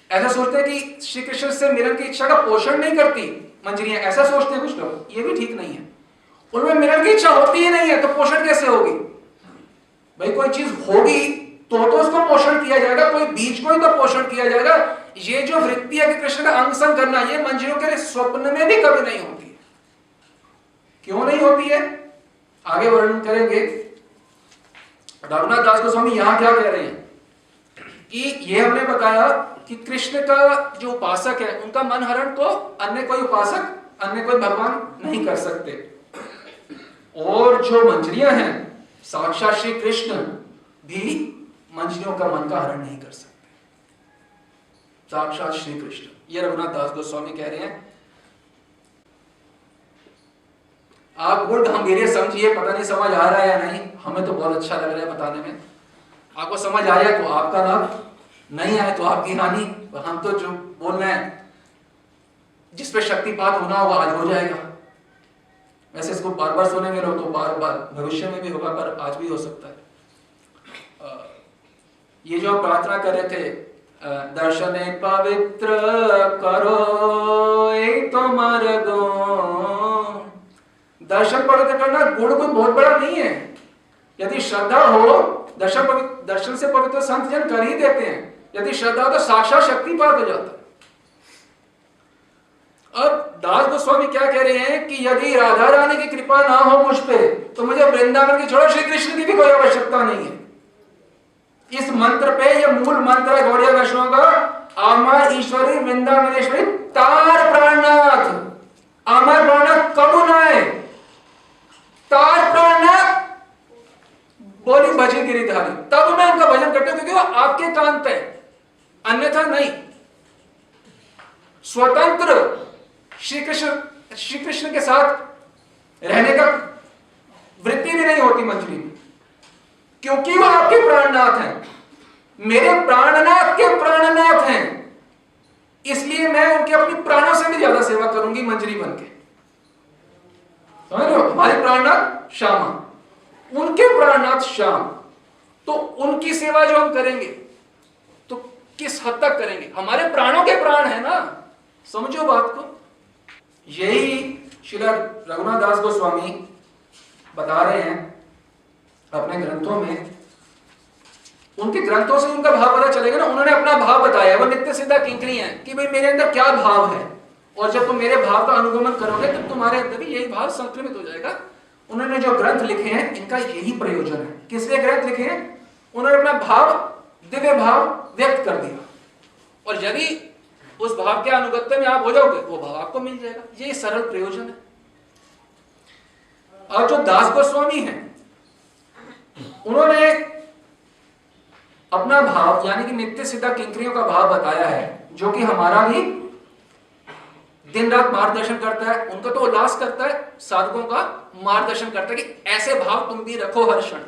ऐसा सोचते हैं कि श्री कृष्ण से मिलन की इच्छा का पोषण नहीं करती मंजरियां, ऐसा सोचते हैं कुछ लोग, ये भी ठीक नहीं है। उनमें मिलन की इच्छा होती ही नहीं है तो पोषण कैसे होगी? भाई कोई चीज होगी तो उसको पोषण किया जाएगा, कोई बीज को ही तो पोषण किया जाएगा। ये जो वृत्ति है कि कृष्ण का अंग संग करना, ये मंजरियों के लिए स्वप्न में भी कभी नहीं होती। क्यों नहीं होती है आगे वर्णन करेंगे। रघुनाथ दास गोस्वामी यहां क्या कह रहे हैं कि ये हमने बताया कि कृष्ण का जो उपासक है उनका मन हरण तो अन्य कोई उपासक, अन्य कोई भगवान नहीं कर सकते, और जो मंजरियां हैं साक्षात श्री कृष्ण भी मंजरियों का मन का हरण नहीं कर सकते, साक्षात श्री कृष्ण। ये रघुनाथ दास गोस्वामी कह रहे हैं। आप गुण गंभीर्य समझिए, पता नहीं समझ आ रहा है या नहीं, हमें तो बहुत अच्छा लग रहा है बताने में। आपको समझ आया तो आपका लाभ, नहीं आए तो आपकी हानि। हम तो जो बोल रहे हैं जिस पे शक्तिपात होना होगा आज हो जाएगा। वैसे इसको बार बार सुनेंगे लोग तो बार बार भविष्य में भी होगा, पर आज भी हो सकता है। ये जो प्रार्थना कर रहे थे, दर्शने पवित्र करो एक तो मार्गो, दर्शन पवित्र करना गुण कोई बहुत बड़ा नहीं है। यदि श्रद्धा हो, दर्शन से पवित्र संत जन कर ही देते हैं। यदि श्रद्धा हो तो साक्षात शक्तिपात हो जाता है। अब दास गोस्वामी क्या कह रहे हैं कि यदि राधा रानी की कृपा ना हो मुझ पे तो मुझे वृंदावन की छोड़ो, श्री कृष्ण की भी कोई आवश्यकता नहीं है। इस मंत्र पे, ये मूल मंत्र है गौड़िया वैष्णव का, आमा ईश्वरी वृंदावनेश्वरी तार प्राणनाथ। आमा प्राणनाथ कब आए? तार प्राणनाथ बोली भजी गिरिधारी, तब मैं उनका भजन करता हूं, क्योंकि वो आपके कांत है, अन्यथा नहीं। स्वतंत्र श्री कृष्ण के साथ रहने का वृत्ति भी नहीं होती मंजरी में, क्योंकि वो आपके प्राणनाथ हैं, मेरे प्राणनाथ के प्राणनाथ हैं। इसलिए मैं उनके अपनी प्राणों से भी ज्यादा सेवा करूंगी मंजरी बन के। समझ रहे हो? हमारे प्राणनाथ श्यामा, उनके प्राणनाथ श्याम, तो उनकी सेवा जो हम करेंगे तो किस हद तक करेंगे? हमारे प्राणों के प्राण है ना, समझो बात को। यही श्री रघुनाथ दास गोस्वामी बता रहे हैं अपने ग्रंथों में। उनके ग्रंथों से उनका भाव पता चलेगा ना, उन्होंने अपना भाव बताया, वो नित्य सिद्धा किंकरी है कि भाई मेरे अंदर क्या भाव है, और जब तुम मेरे भाव का अनुगमन करोगे तो तुम्हारे अंदर भी यही भाव संक्रमित हो जाएगा उन्होंने जो ग्रंथ लिखे हैं इनका यही प्रयोजन है। किस लिए ग्रंथ लिखे हैं? उन्होंने अपना भाव, दिव्य भाव व्यक्त कर दिया, और यदि उस भाव के अनुगत्य में आप हो जाओगे वो भाव आपको मिल जाएगा। ये सरल प्रयोजन है। और जो दास गोस्वामी हैं उन्होंने अपना भाव यानी कि नित्य सिद्धा किंकरियों का भाव बताया है, जो कि हमारा भी दिन रात मार्गदर्शन करता है। उनका तो उल्लास करता है, साधकों का मार्गदर्शन करता है कि ऐसे भाव तुम भी रखो हर क्षण।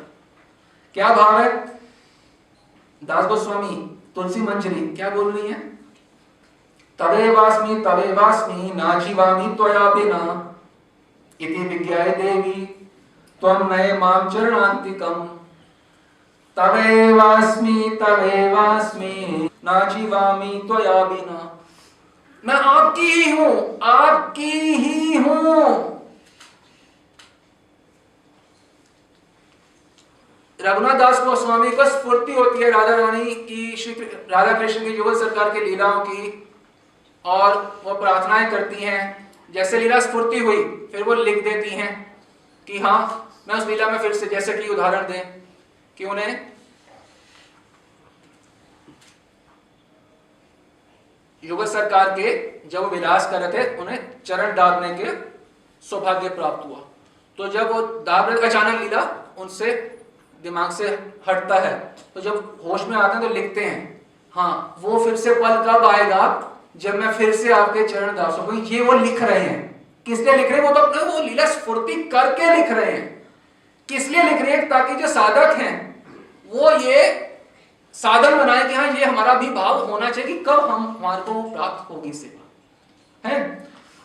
क्या भाव है? दास गोस्वामी तुलसी मंजरी क्या बोल रही है? तवेवास्मि ना जीवामि त्वया बिना इति विज्ञाय देवी त्वं नये मां चरणान्तिकम्। तवेवास्मि ना जीवामि त्वया बिना। मैं आपकी ही हूं, आपकी ही हूं। रघुनाथ दास गोस्वामी को स्फूर्ति होती है राधा रानी की, श्री राधा कृष्ण की युगल सरकार की लीलाओं की, और वो प्रार्थनाएं करती हैं। जैसे लीला स्फूर्ति हुई फिर वो लिख देती हैं कि हाँ मैं उस लीला में फिर से, जैसे कि उदाहरण दें कि उन्हें युगल सरकार के जब वो विलास कर रहे थे उन्हें चरण दाबने के सौभाग्य प्राप्त हुआ। तो जब वो दाब रहे अचानक लीला उनसे दिमाग से हटता है, तो जब होश में आते हैं तो लिखते हैं हाँ वो फिर से पल कब आएगा जब मैं फिर से आपके चरण दाब सकूं। ये वो लिख रहे हैं। किस लिए लिख रहे हैं? वो तो अपने वो लीला स्फूर्ति करके लिख रहे हैं। किस लिए लिख रहे हैं? ताकि जो साधक हैं वो ये साधन बनाए कि हाँ ये हमारा भी भाव होना चाहिए कि कब हम हमारे को प्राप्त होगी सेवा है।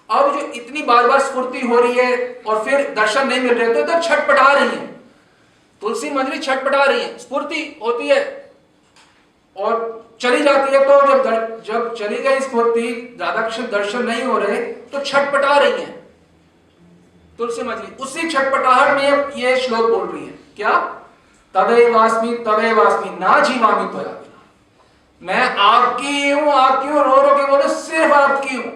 अब जो इतनी बार बार स्फूर्ति हो रही है और फिर दर्शन नहीं मिल रहे तो छटपटा रही है। तुलसी मंजरी छटपटा रही है, स्फूर्ति होती है और चली जाती है। तो जब चली गई स्फूर्ति, राधा कृष्ण दर्शन नहीं हो रहे तो छटपटा रही है तुलसी मंजरी। उसी छटपटाहट में ये श्लोक बोल रही है क्या? तवेवास्मि ना जीवामि त्वया बिना। मैं आपकी हूं, आपकी हूं, रो रो के बोले सिर्फ आपकी हूं।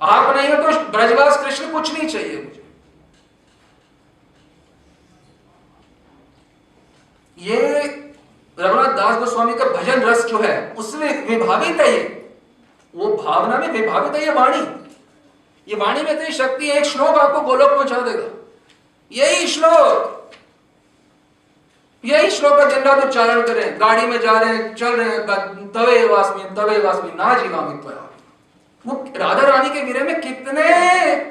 आप नहीं हो तो ब्रजवास कृष्ण कुछ नहीं चाहिए मुझे। ये रघुनाथ दास गोस्वामी का भजन रस जो है उसमें विभावित है। वो भावना में विभावित है ये वाणी। ये वाणी में इतनी शक्ति है, एक श्लोक आपको गोलोक पहुंचा देगा। यही श्लोक का दिन रात उच्चारण करें, गाड़ी में जा रहे हैं, चल रहे हैं, तवेवास्मि ना जीवामि त्वया। वो राधा रानी के विरह में कितने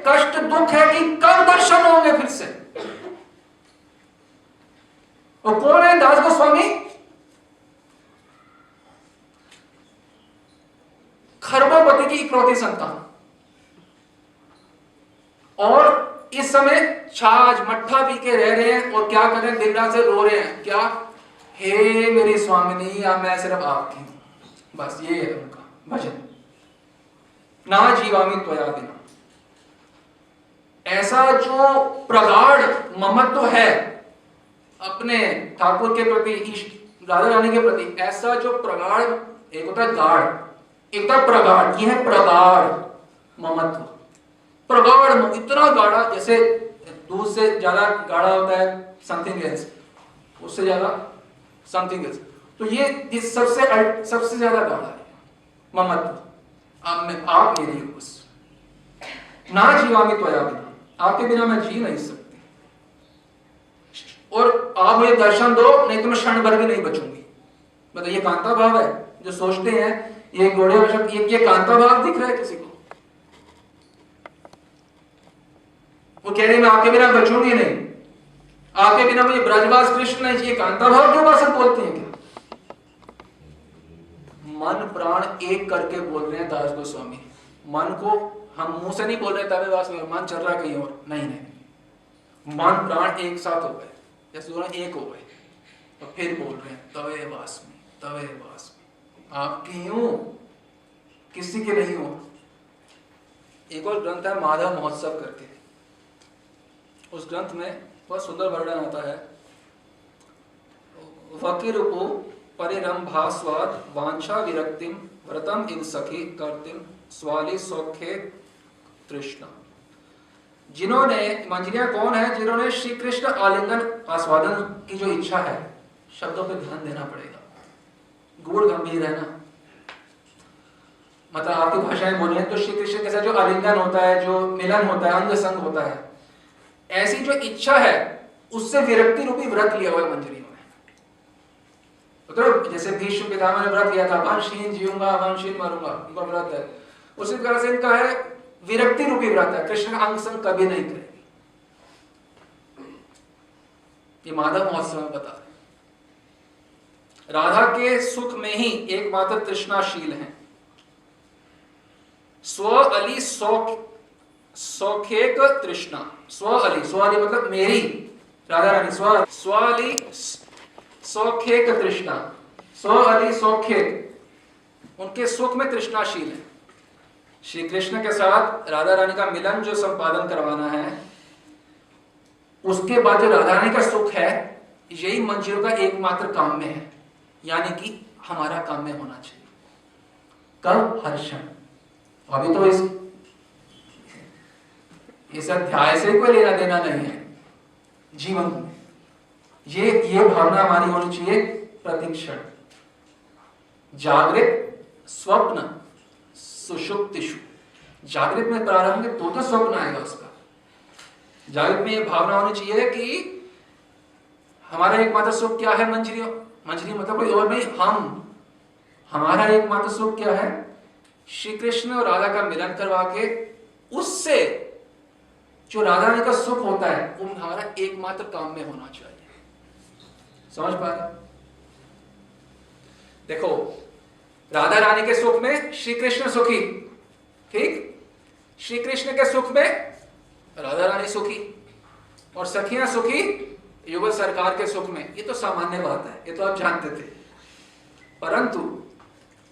कष्ट दुख है कि कब दर्शन होंगे फिर से। और कौन है दास गोस्वामी? खरबोपति की इकलौती संतान, और इस समय छाछ मट्ठा पी के रह रहे हैं और क्या कर रहे हैं? दिन रात से रो रहे हैं क्या? हे मेरी स्वामिनी, या मैं सिर्फ आपकी हूं। बस ये है उनका भजन, ना जीवामि त्वया बिना। ऐसा जो प्रगाढ़ ममत्व है अपने ठाकुर के प्रति, राधा रानी के प्रति, ऐसा जो प्रगाढ़, एक होता है गाढ़, एक होता है प्रगाढ़। ये है प्रगाढ़ ममत्व। प्रगाढ़ इतना गाढ़ा, जैसे दूध से ज्यादा गाढ़ा होता है समथिंग एल्स, उससे ज्यादा समथिंग एल्स। तो ये सबसे ज्यादा गाढ़ा है ममत्व। आप मेरी हो बस। ना जीवामि त्वया बिना, आपके बिना मैं जी नहीं सकती। और आप मुझे दर्शन दो, नहीं तो मैं क्षण भर भी नहीं बचूंगी। मतलब ये कांता भाव है। जो सोचते हैं ये घोड़े वशक, ये कांता भाव दिख रहा है किसी को? वो कह रहे मैं आपके बिना बचूंगी नहीं, आपके बिना मुझे ब्रजवास कृष्ण नहीं चाहिए। कांता भाव क्यों बात बोलते हैं? क्या मन प्राण एक करके बोल रहे हैं दास गोस्वामी। मन को हम मुंह से नहीं बोल रहे तवेवास में, मन चल रहा कहीं और। नहीं, मन प्राण एक साथ हो गए, जैसे दोनों एक हो गए, तो फिर बोल रहे हैं तवेवास में, तवेवास में। आपकी हूं, किसी के नहीं हो। एक और ग्रंथ है माधव महोत्सव करके, उस ग्रंथ में बहुत सुंदर वर्णन आता है। वकीरूपो परिरंभास्वाद वांछा विरक्तिम व्रतम इन सखी कर्तिम स्वाली सौख्ये तृष्णा। जिन्होंने, मंजरियां कौन है? जिन्होंने श्री कृष्ण आलिंगन आस्वादन की जो इच्छा है, शब्दों पे ध्यान देना पड़ेगा, गूढ़ गंभीर है ना, मतलब आपकी भाषाएं बोले तो श्री कृष्ण के साथ जो आलिंगन होता है, जो मिलन होता है, अंग संग होता है, ऐसी जो इच्छा है उससे विरक्ति रूपी व्रत लिया हुआ है मंजरियों में। तो जैसे भीष्म पितामह ने व्रत लिया था, वंशहीन जीऊंगा वंशहीन मरूंगा, उनका व्रत है। उसी प्रकार से इनका है विरक्ति रूपी व्रत है, कृष्ण का अंग संग कभी नहीं करेगी। ये माधव महोत्सव में बता रहे, राधा के सुख में ही एकमात्र तृष्णाशील है। स्व अली सौखेक तृष्णा, स्व अली मतलब मेरी राधा रानी, स्व अली सौखेक तृष्णा, स्व अली सौखेक, उनके सुख में तृष्णाशील है। श्री कृष्ण के साथ राधा रानी का मिलन जो संपादन करवाना है, उसके बाद जो राधा रानी का सुख है, यही मंजरियों का एकमात्र काम में है, यानी कि हमारा काम में होना चाहिए। कब? हर क्षण। अभी तो इस अध्याय से कोई लेना देना नहीं है जीवन में, ये भावना हमारी होनी चाहिए प्रतिक्षण। जागृत, स्वप्न, सुषुप्तिषु। जागृत में प्रारंभ में तो स्वप्न आएगा उसका। जागृत में ये भावना होनी चाहिए कि हमारा एकमात्र सुख क्या है? मंजरी मतलब कोई और नहीं, हमारा एकमात्र सुख क्या है? श्री कृष्ण और राधा का मिलन करवा के उससे जो राधा रानी का सुख होता है, वो हमारा एकमात्र काम में होना चाहिए। समझ पा रहे? देखो, राधा रानी के सुख में श्री कृष्ण सुखी, ठीक, श्री कृष्ण के सुख में राधा रानी सुखी, और सखियां सुखी युगल सरकार के सुख में। ये तो सामान्य बात है, ये तो आप जानते थे। परंतु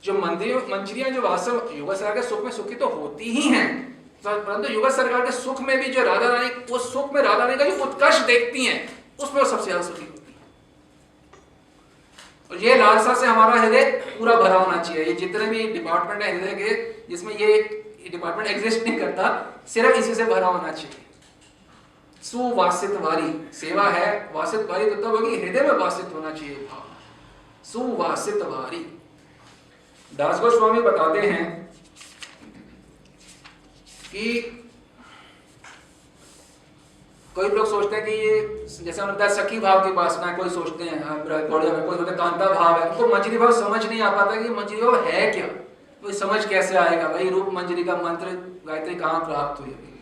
जो मंजरियां जो वास्तव युगल सरकार के सुख में सुखी तो होती ही हैं, परंतु युगल सरकार के सुख में भी जो राधा रानी, उस सुख में राधा रानी का जो उत्कर्ष देखती हैं, उसमें वो सबसे ज्यादा सुखी होती है। और ये लालसा से हमारा हृदय पूरा भरा होना चाहिए। ये जितने भी डिपार्टमेंट है हृदय के, जिसमें ये डिपार्टमेंट एग्जिस्ट नहीं करता, सिर्फ इसी से भरा होना चाहिए। सुवासित वारी सेवा है, वासित वारी तो तब होगी, हृदय में वासित होना चाहिए भाव, सुवासित वारी। दास गोस्वामी बताते हैं कि कोई लोग सोचते हैं कि ये जैसे उन्होंने सखी भाव की वासना है, कोई सोचते हैं गौड़िया में, कोई सोचते हैं कांता भाव है, उनको मंजरी भाव समझ नहीं आ पाता कि मंजरी भाव है क्या, कोई समझ कैसे आएगा भाई? रूप मंजरी का मंत्र गायत्री कहाँ प्राप्त हुई अभी,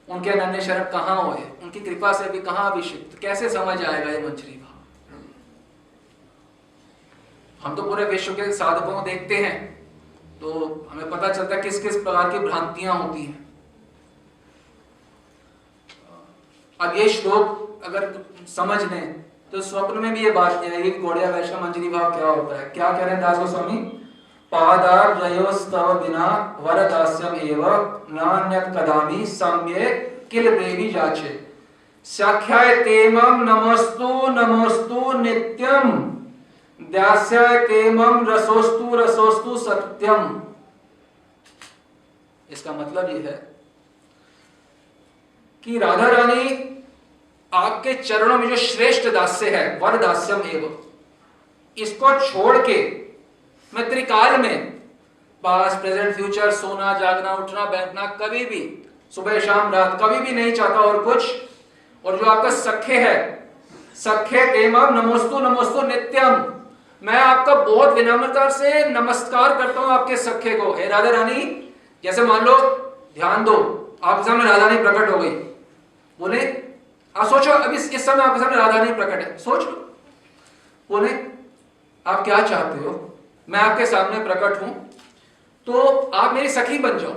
उनके अनन्य शरण कहाँ हुए, उनकी कृपा से अभी कहाँ अभिषिक्त, कैसे समझ आएगा ये मंजरी भाव? हम तो पूरे विश्व के साधकों को देखते हैं तो हमें पता चलता है किस किस प्रकार की भ्रांतियां होती हैं। अब ये श्लोक अगर समझ लें तो स्वप्न में भी ये बात नहीं आएगी कि गौड़िया वैष्णव मंजरी भाव क्या होता है। क्या कह रहे हैं दास गोस्वामी? पादाब्जयोस्तव बिना वरदास्यम एव नान्यत् कदामि सम्ये किल देवी जाचे सख्याय तेमं नमोस्तु नित्यम दास्याय तेमं रसोस्तु सत्यम। इसका मतलब यह है कि राधा रानी आपके चरणों में जो श्रेष्ठ दास्य है, वर दास्यम एवं, इसको छोड़ के मैं त्रिकाल में पास्ट प्रेजेंट फ्यूचर, सोना जागना उठना बैठना, कभी भी सुबह शाम रात कभी भी नहीं चाहता और कुछ। और जो आपका सख्य है, सख्य तेमं नमोस्तु नित्यम, मैं आपका बहुत विनम्रता से नमस्कार करता हूं आपके सख्य को। हे राधा रानी, जैसे मान लो, ध्यान दो, आपके सामने राधा रानी प्रकट हो गई, बोले आप सोचो अभी इस समय आपके सामने राधा रानी प्रकट है, सोच लो, बोले आप क्या चाहते हो? मैं आपके सामने प्रकट हूं तो आप मेरी सखी बन जाओ।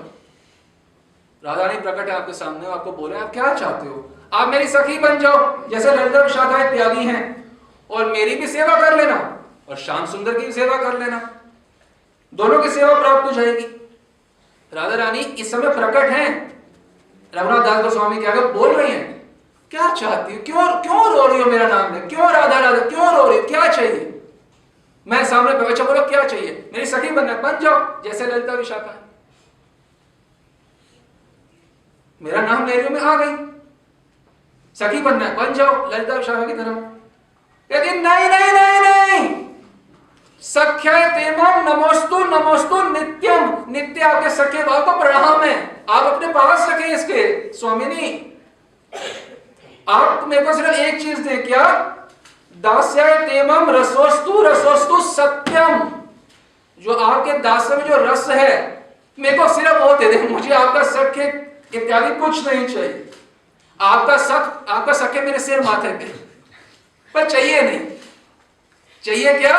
राधा रानी प्रकट है आपके सामने, आपको बोले आप क्या चाहते हो? आप मेरी सखी बन जाओ, जैसे ललिता विशाखा इत्यादि हैं, और मेरी भी सेवा कर लेना और श्याम सुंदर की भी सेवा कर लेना, दोनों की सेवा प्राप्त हो जाएगी। राधा रानी इस समय प्रकट हैं। रघुनाथ दास गोस्वामी क्या बोल रही हैं? क्या चाहती हो? क्यों रो रही हो? मेरा नाम ले, क्यों राधा राधा क्यों रो रही हो? क्या चाहिए? मैं सामने अच्छा बोलो क्या चाहिए? मेरी सखी बनना, बन जाओ जैसे ललिता विशाखा है। मेरा नाम ले रही हो, मैं आ गई, सखी बनना है बन जाओ ललिता विशाखा की तरह। कहती नहीं नहीं नहीं नहीं, सख्याय तेमम नमोस्तु नमोस्तु नित्यम, नित्य आपके सखे भाव को प्रणाम है, आप अपने पास रखें इसके स्वामिनी। आप मेरे को सिर्फ एक चीज दें, क्या? दास्याय तेमम रसोस्तु रसोस्तु सत्यम, जो आपके दास्य में जो रस है मेरे को सिर्फ वो दे दे, मुझे आपका सख्य इत्यादि कुछ नहीं चाहिए। आपका सख्य मेरे सिर माथे पे, पर चाहिए नहीं। चाहिए क्या?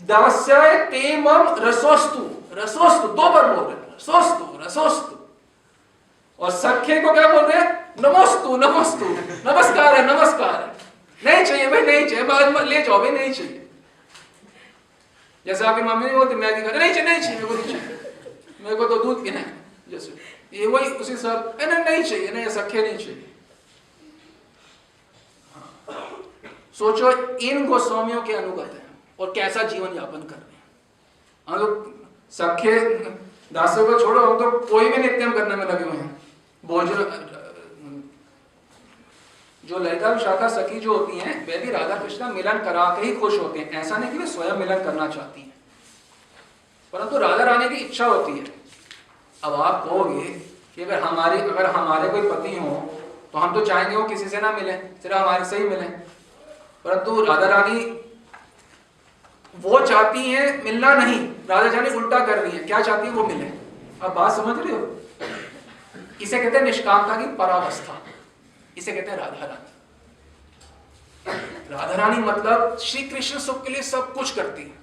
दास्याय तेमम रसोस्तु, रसोस्तु दो बार बोल रहे, रसोस्तु रसोस्तु, और सख्य को क्या बोल रहे हैं? नमोस्तु नमोस्तु, नमस्कार है नमस्कार है। नहीं चाहिए भाई, नहीं चाहिए, बाद में ले जाओ भाई, नहीं चाहिए। जैसे आपकी मम्मी नहीं बोलती मैगी खा, नहीं चाहिए नहीं चाहिए, मेरे को नहीं चाहिए, मेरे को तो दूध पीना है, जैसे ये वही उसी सब नहीं चाहिए, नहीं सख्य नहीं चाहिए। सोचो इन गोस्वामियों के अनुगत है और कैसा जीवन यापन कर रहे हैं। हम लोग सख्य दासों को छोड़ो, हम तो कोई भी नित्यम करने में लगे हुए हैं। भोजन जो ललिता विशाखा सखी जो होती हैं वे भी राधा कृष्ण का मिलन करा के ही खुश होते हैं, ऐसा नहीं कि वे स्वयं मिलन करना चाहती हैं, परंतु राधा रानी की इच्छा होती है। अब आप कहोगे कि अगर हमारे कोई पति हो तो हम तो चाहेंगे वो किसी से ना मिले, सिर्फ हमारे से ही मिले, परंतु राधा रानी वो चाहती हैं मिलना नहीं, राधा रानी उल्टा कर रही है, क्या चाहती है? वो मिले। अब बात समझ रहे हो? इसे कहते हैं निष्कामता की परावस्था, इसे कहते हैं राधा रानी। राधा रानी मतलब श्री कृष्ण सुख के लिए सब कुछ करती है।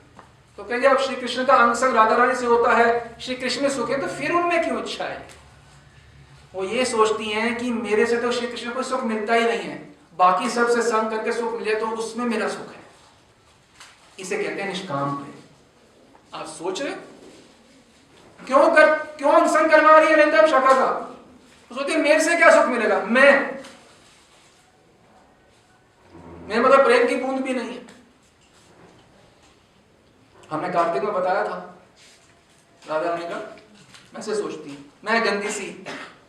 तो कहेंगे अब श्री कृष्ण का अंग संग राधा रानी से होता है, श्री कृष्ण में सुख है, तो फिर उनमें क्यों इच्छा है? वो ये सोचती हैं कि मेरे से तो श्री कृष्ण को सुख मिलता ही नहीं है, बाकी सबसे संग करके सुख मिले तो उसमें मेरा सुख है। इसे कहते हैं निष्काम प्रेम। आप सोच रहे क्यों अंग संग करवा रही है ललिता विशाखा का? सोचती है मेरे से क्या सुख मिलेगा, मैं मतलब प्रेम की बूंद भी नहीं है। हमने कार्तिक में बताया था राधा रानी का, मैं से सोचती हूँ मैं गंदी सी,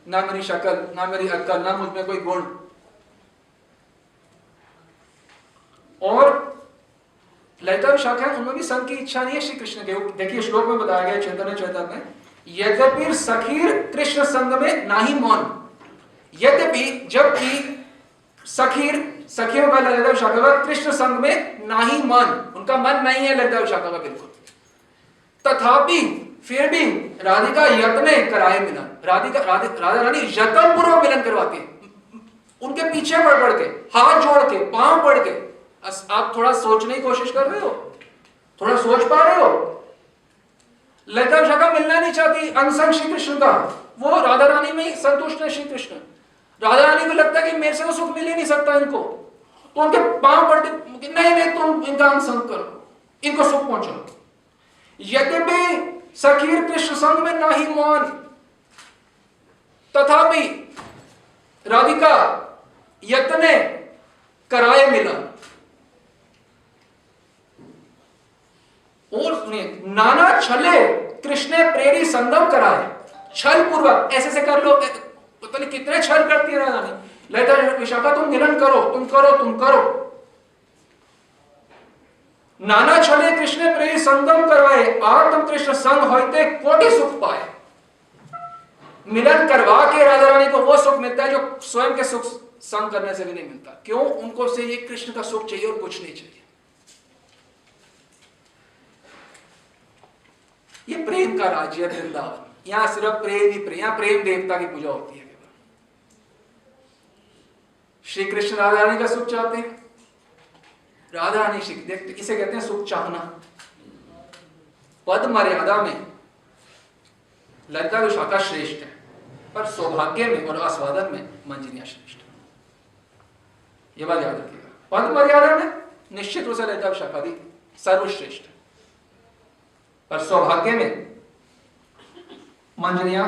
ना मेरी शक्ल, ना मेरी अक्ल, ना मुझ में कोई गुण। और ललिता विशाखा उनमें भी संग की इच्छा नहीं है श्री कृष्ण के। देखिए श्लोक में बताया गया चैतन्य चैतन्य में, यद्यपि सखीर कृष्ण संग में नाही मौन, यद्यपि जबकि सखियों का ललिता विशाखा का कृष्ण संग में नाही मन, उनका मन नहीं है ललिता विशाखा का बिल्कुल, तथापि फिर भी राधिका यत्ने कराए मिलन, राधा रानी यत्न पूर्वक मिलन करवाती है, उनके पीछे पड़ के, हाथ जोड़ के, पांव पड़ के। आप थोड़ा सोचने की कोशिश कर रहे हो? थोड़ा सोच पा रहे हो? ललिता विशाखा मिलना नहीं चाहती अंग श्री कृष्ण का, वो राधा रानी में ही संतुष्ट है श्री कृष्ण। राधा रानी को लगता है कि मेरे से तो सुख मिल ही नहीं सकता इनको, तो उनके पांव पड़ते, नहीं तुम इनका अंग संग करो, इनको सुख पहुंचाओ। यद्यपि सखीर कृष्ण संग में नाही मौन, तथापि राधिका यत्ने कराए मिलन। और सुनिए, नाना छले कृष्ण प्रेरी संगम कराए, छल पूर्वक ऐसे से कर लो, पता नहीं कितने छल करती है राधा रानी। ललिता विशाखा तुम मिलन करो, तुम करो। नाना छले कृष्ण प्रेरी संगम करवाए, आत्म कृष्ण संग होते कोटि सुख पाए। मिलन करवा के राधा रानी को वो सुख मिलता है जो स्वयं के सुख संग करने से भी नहीं मिलता। क्यों? उनको से ये कृष्ण का सुख चाहिए और कुछ नहीं चाहिए। ये प्रेम का राज्य है वृंदावन, यहां सिर्फ प्रेम ही प्रेम, यहां प्रेम देवता की पूजा होती है। श्री कृष्ण राधा रानी का सुख चाहते हैं, राधा रानी श्री, इसे कहते हैं सुख चाहना। पद मर्यादा में ललिता विशाखा श्रेष्ठ है, पर सौभाग्य में और आस्वादन में मंजरियां श्रेष्ठ है। यह बात याद रखिएगा, पद मर्यादा में निश्चित रूप से ललिता विशाखा भी सर्वश्रेष्ठ है, पर सौभाग्य में मंजरियां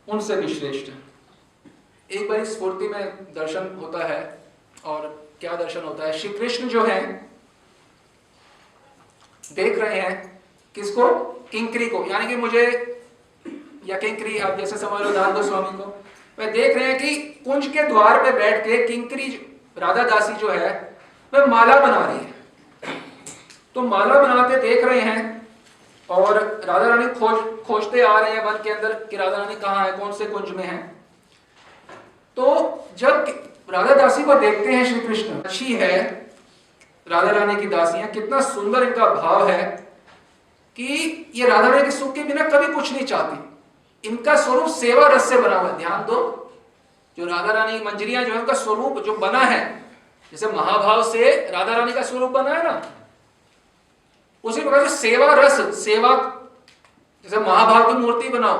उनसे भी श्रेष्ठ है। एक बार स्फूर्ति में दर्शन होता है, और क्या दर्शन होता है? श्री कृष्ण जो है देख रहे हैं किसको? किंकरी को, यानी कि मुझे या किंकरी, आप जैसे समझ लो दास गोस्वामी को, वह देख रहे हैं कि कुंज के द्वार पे बैठ के किंकरी राधा दासी जो है वह माला बना रही है। तो माला बनाते देख रहे हैं और राधा रानी खोजते आ रहे हैं वन के अंदर कि राधा रानी कहाँ है, कौन से कुंज में है। तो जब राधा दासी को देखते हैं श्री कृष्ण, अच्छी है राधा रानी की दासियां, कितना सुंदर इनका भाव है कि ये राधा रानी के सुख के बिना कभी कुछ नहीं चाहती। इनका स्वरूप सेवा रस से बना हुआ है। ध्यान दो, जो राधा रानी मंजरियां जो है उनका स्वरूप जो बना है, जैसे महाभाव से राधा रानी का स्वरूप बना है ना, उसी प्रकार से सेवा रस, सेवा जैसे महाभाव की मूर्ति बनाओ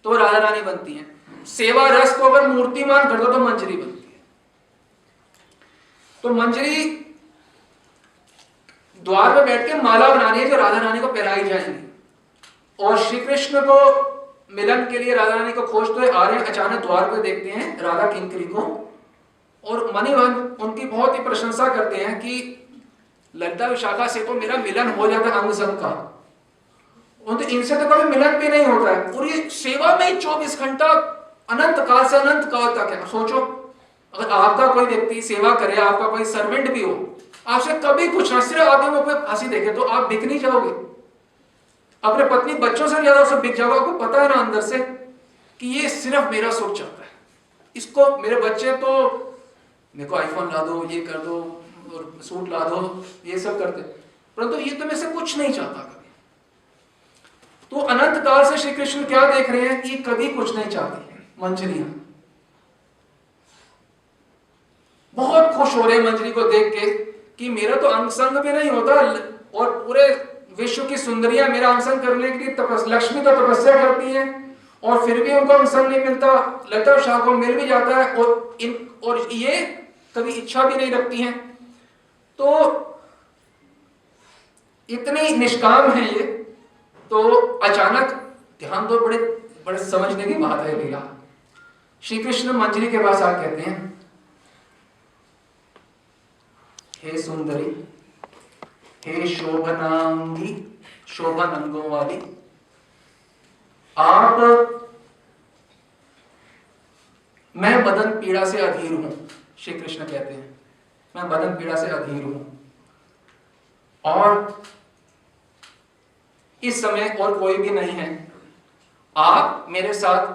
तो राधा रानी बनती है। सेवा रस को अगर मूर्तिमान कर दो तो मंजरी बनती है। तो मंजरी द्वार पे बैठ के माला बनानी है जो राधा रानी को पहनाई जाएंगी। और श्री कृष्ण को मिलन के लिए राधा रानी को खोजते हुए आ रहे हैं। अचानक द्वार पे देखते हैं राधा किंकरी को और मणिवन उनकी बहुत ही प्रशंसा करते हैं कि ललिता विशाखा से तो मेरा मिलन हो जाता है अंग संग का, तो इनसे तो कभी मिलन भी नहीं होता है। और ये सेवा में 24 घंटा अनंत काल से अनंत काल तक है। सोचो अगर आपका कोई व्यक्ति सेवा करे, आपका कोई सर्वेंट भी हो, आपसे कभी कुछ ना, सिर्फ आपके मुंह पे हंसी देखे तो आप बिक नहीं जाओगे। अपने पत्नी बच्चों से ज्यादा उससे बिक जाओगे। आपको पता है ना अंदर से कि ये सिर्फ मेरा सुख चाहता है, इसको मेरे बच्चे तो मेरे को आईफोन ला दो, ये कर दो और सूट ला दो, ये सब करते, परंतु ये तो मेरे से कुछ नहीं चाहता कभी। तो अनंत काल से श्री कृष्ण क्या देख रहे हैं कि कभी कुछ नहीं चाहती मंजरियां। बहुत खुश हो रहे हैं मंजरी को देख के कि मेरा तो अंग संग भी नहीं होता और पूरे विश्व की सुंदरियां मेरा अंग संग करने के लिए लक्ष्मी तो तपस्या करती हैं और फिर भी उनको अंग संग नहीं मिलता। लता शाह को मिल भी जाता है और ये कभी इच्छा भी नहीं रखती हैं। तो इतनी निष्काम है ये। तो अचानक ध्यान दो, बड़े बड़े समझने की बात है लीला। श्री कृष्ण मंजरी के पास आके कहते हैं, हे सुंदरी, हे शोभनांगी, शोभन अंगों वाली, आप, मैं बदन पीड़ा से अधीर हूं। श्री कृष्ण कहते हैं मैं बदन पीड़ा से अधीर हूं और इस समय और कोई भी नहीं है। आप मेरे साथ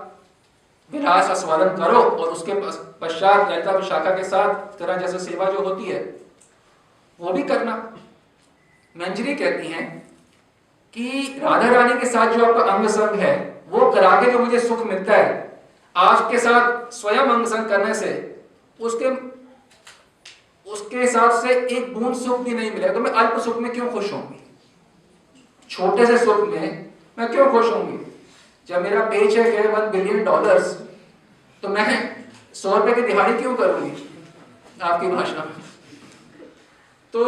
विलास आस्वादन करो और उसके पश्चात ललिता विशाखा के साथ तरह जैसे सेवा जो होती है वो भी करना। मंजरी कहती हैं कि राधा रानी के साथ जो आपका अंग संग है वो करा के जो मुझे सुख मिलता है, आपके साथ स्वयं अंग संग करने से उसके हिसाब से एक बूंद सुख भी नहीं मिलेगा। तो मैं अल्प सुख में क्यों खुश होंगी, छोटे से सुख में मैं क्यों खुश होंगी। जब मेरा पे चेक है $1 बिलियन, तो मैं 100 रुपए की दिहाड़ी क्यों करूंगी आपकी भाषा में। तो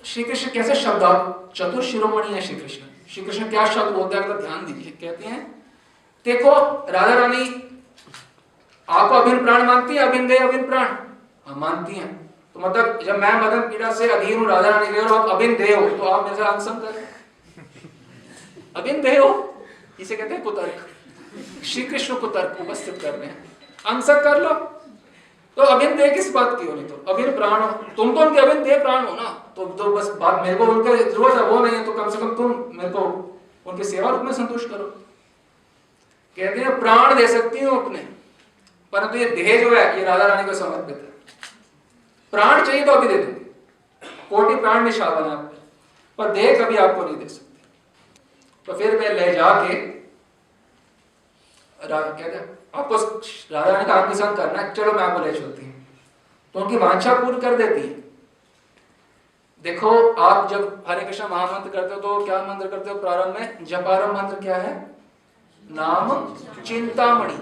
श्री कृष्ण कैसे शब्द चतुर शिरोमणि है श्री कृष्ण। श्री कृष्ण क्या शब्द बोलते हैं, तो ध्यान दीजिए। कहते हैं देखो राधा रानी आपको अभिन्न प्राण मानती है, अभिन्न देह अभिन्न प्राण मानती हैं। तो मतलब जब मैं मदन पीड़ा से अधीर हूं राधा रानी के और आप अभिन्न देह हो तो आप मेरे से अंग संग करें। अभिन्न देह हो, इसे कहते हैं कुतर्क। श्री कृष्ण कुतर्क उपस्थित कर रहे हैं, अंग संग कर लो। तो अभिन्न देह किस बात की हो, नहीं तो अभिन्न प्राण हो, तुम तो उनके अभिन्न देह प्राण हो ना। तो बस बात मेरे को उनका जरूरत है वो नहीं है, तो कम से कम तुम मेरे को उनकी सेवा रूप में संतुष्ट करो। कहते हैं प्राण दे सकती हूँ अपने, परंतु ये देह जो है ये राधा रानी को समर्पित है। प्राण चाहिए तो अभी दे दूंगी, कोटि प्राण में शाबन आप पर देह कभी आपको नहीं दे सकते। तो फिर मैं ले जाके कहते आपको राधा रानी का आपके साथ करना है, चलो मैं आपको ले चलती हूँ। तो उनकी वांछा पूर्ण कर देती है। देखो आप जब हरे कृष्ण महामंत्र करते हो तो क्या मंत्र करते हो प्रारंभ में? जपारंभ मंत्र क्या है? नाम चिंतामणि।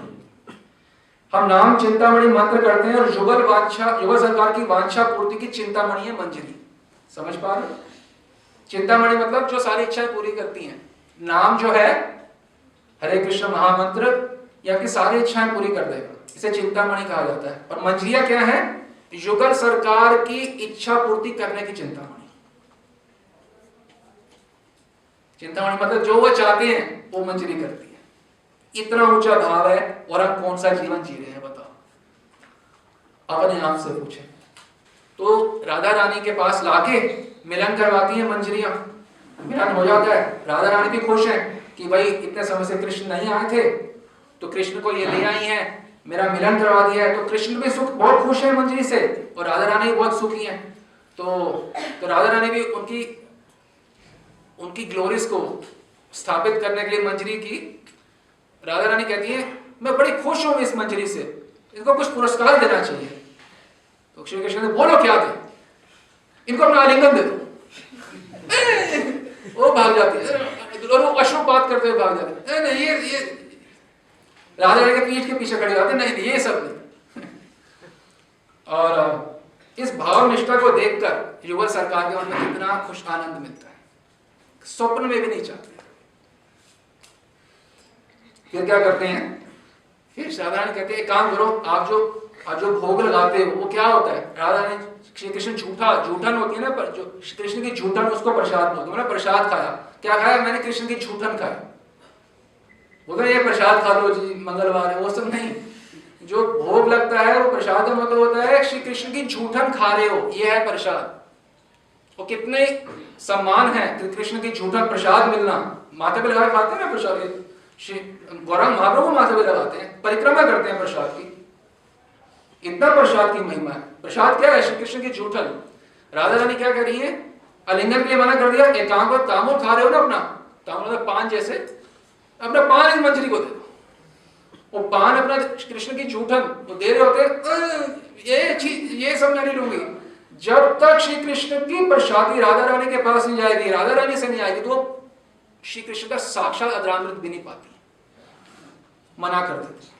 हम नाम चिंतामणि मंत्र करते हैं और युगल वांछा, युगल सरकार की वांछा पूर्ति की चिंतामणि है मंजरी। समझ पा रहे? चिंतामणि मतलब जो सारी इच्छाएं पूरी करती हैं। नाम जो है हरे कृष्ण महामंत्र या कि सारी इच्छाएं पूरी कर देगा, इसे चिंतामणि कहा जाता है। और मंजरिया क्या है? युगल सरकार की इच्छा पूर्ति करने की चिंतामणि। चिंतामणि मतलब जो वो चाहते हैं वो मंजरी करती है। इतना ऊंचा भाव है, और हम कौन सा जीवन जी रहे हैं बताओ, अपने आप से पूछें। तो राधा रानी के पास लाके मिलन करवाती है मंजरियां, मिलन हो जाता है। राधा रानी भी खुश है कि भाई इतने समय से कृष्ण नहीं आए थे, तो कृष्ण को ये ले आई है, मेरा मिलन करवा दिया है। तो कृष्ण भी सुख बहुत खुश है मंजरी से, और राधा रानी भी बहुत सुखी है। तो राधा रानी भी उनकी ग्लोरीज को स्थापित करने के लिए मंजरी की, राधा रानी कहती है मैं बड़ी खुश हूं इस मंजरी से, इनको कुछ पुरस्कार देना चाहिए। तो श्री कृष्ण ने बोलो क्या दे, इनको अपना आलिंगन दे दो। वो भाग जाती है, और वो अश्रुपात करते हुए भाग जाते हैं। नहीं ये राधा रानी के पीठ के पीछे खड़े होते, नहीं ये सब नहीं। और इस भाव निष्ठा को देखकर युगल सरकार के मन में कितना खुश आनंद मिलता है, स्वप्न में भी नहीं चाहते। फिर क्या करते हैं, फिर राधा रानी कहते हैं काम करो, आप जो भोग लगाते हो वो क्या होता है। राधा रानी श्री कृष्ण झूठन होती है ना, पर जो श्री कृष्ण की झूठन उसको प्रसाद बोलते हैं। प्रसाद खाया, क्या खाया, मैंने कृष्ण की झूठन खाई। बोलते ये प्रसाद खा लो जी, मंगलवार है, वो सब नहीं। जो भोग लगता है वो प्रसाद का मतलब होता है श्री कृष्ण की झूठन खा रहे हो, ये है प्रसाद। वो कितने सम्मान है कि कृष्ण की झूठन प्रसाद मिलना। माथे पे लगा खाते हैं ना प्रसाद, गौरांग महाप्रभु माथे पे लगाते हैं, परिक्रमा करते हैं प्रसाद की। इतना प्रसाद की महिमा है। प्रसाद क्या है, श्री कृष्ण की झूठन। राधा रानी क्या कर रही है, आलिंगन के लिए मना कर दिया। एक काम को तामुल खा रहे हो ना, अपना तामुल पान जैसे, अपना पान इस मंजरी को दे दो। वो पान अपना कृष्ण की झूठन वो दे रहे होते, ये सब नहीं लूंगी। जब तक श्री कृष्ण की प्रसादी राधा रानी के पास नहीं जाएगी, राधा रानी से नहीं आएगी, तो श्री कृष्ण का साक्षात अधरामृत भी नहीं पाती, मना कर देती।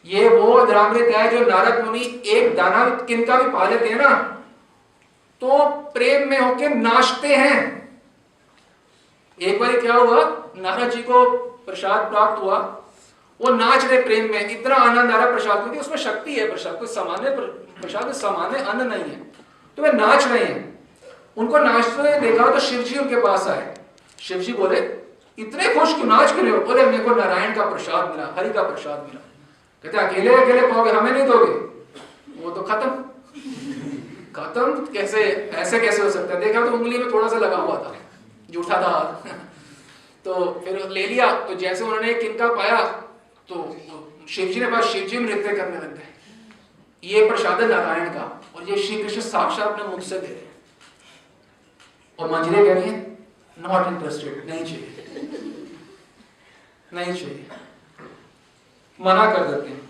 ये वो अधरामृत है जो नारद मुनि एक दाना किनका भी पा लेते हैं ना, तो प्रेम में होके नाचते हैं। एक बार क्या हुआ, नारद जी को प्रसाद प्राप्त हुआ, वो नाच रहे प्रेम में, इतना आनंद आ रहा प्रसाद, क्योंकि उसमें शक्ति है। प्रसाद कोई सामान्य प्रसाद सामान्य अन्न नहीं है, तो वे नाच रहे हैं। उनको नाचते हुए देखा तो शिव जी उनके पास आए। शिव जी बोले इतने खुश क्यों, नाच क्यों रहे हो। बोले मेरे को नारायण का प्रसाद मिला, हरि का प्रसाद मिला। कहते अकेले अकेले पाओगे, हमें नहीं दोगे, वो तो खत्म कैसे, ऐसे कैसे हो सकता है। देखा तो उंगली में थोड़ा सा लगा हुआ था, जूठा था तो फिर ले लिया। तो जैसे उन्होंने किनका पाया, तो शिव जी ने पास, शिव जी नृत्य करने लग गए। ये प्रसाद है नारायण का, और ये श्री कृष्ण साक्षात अपने मुख से दे रहे हैं। और मंजरी कह रही है नॉट इंटरेस्टेड, नहीं चाहिए, नहीं चाहिए, मना कर देते हैं।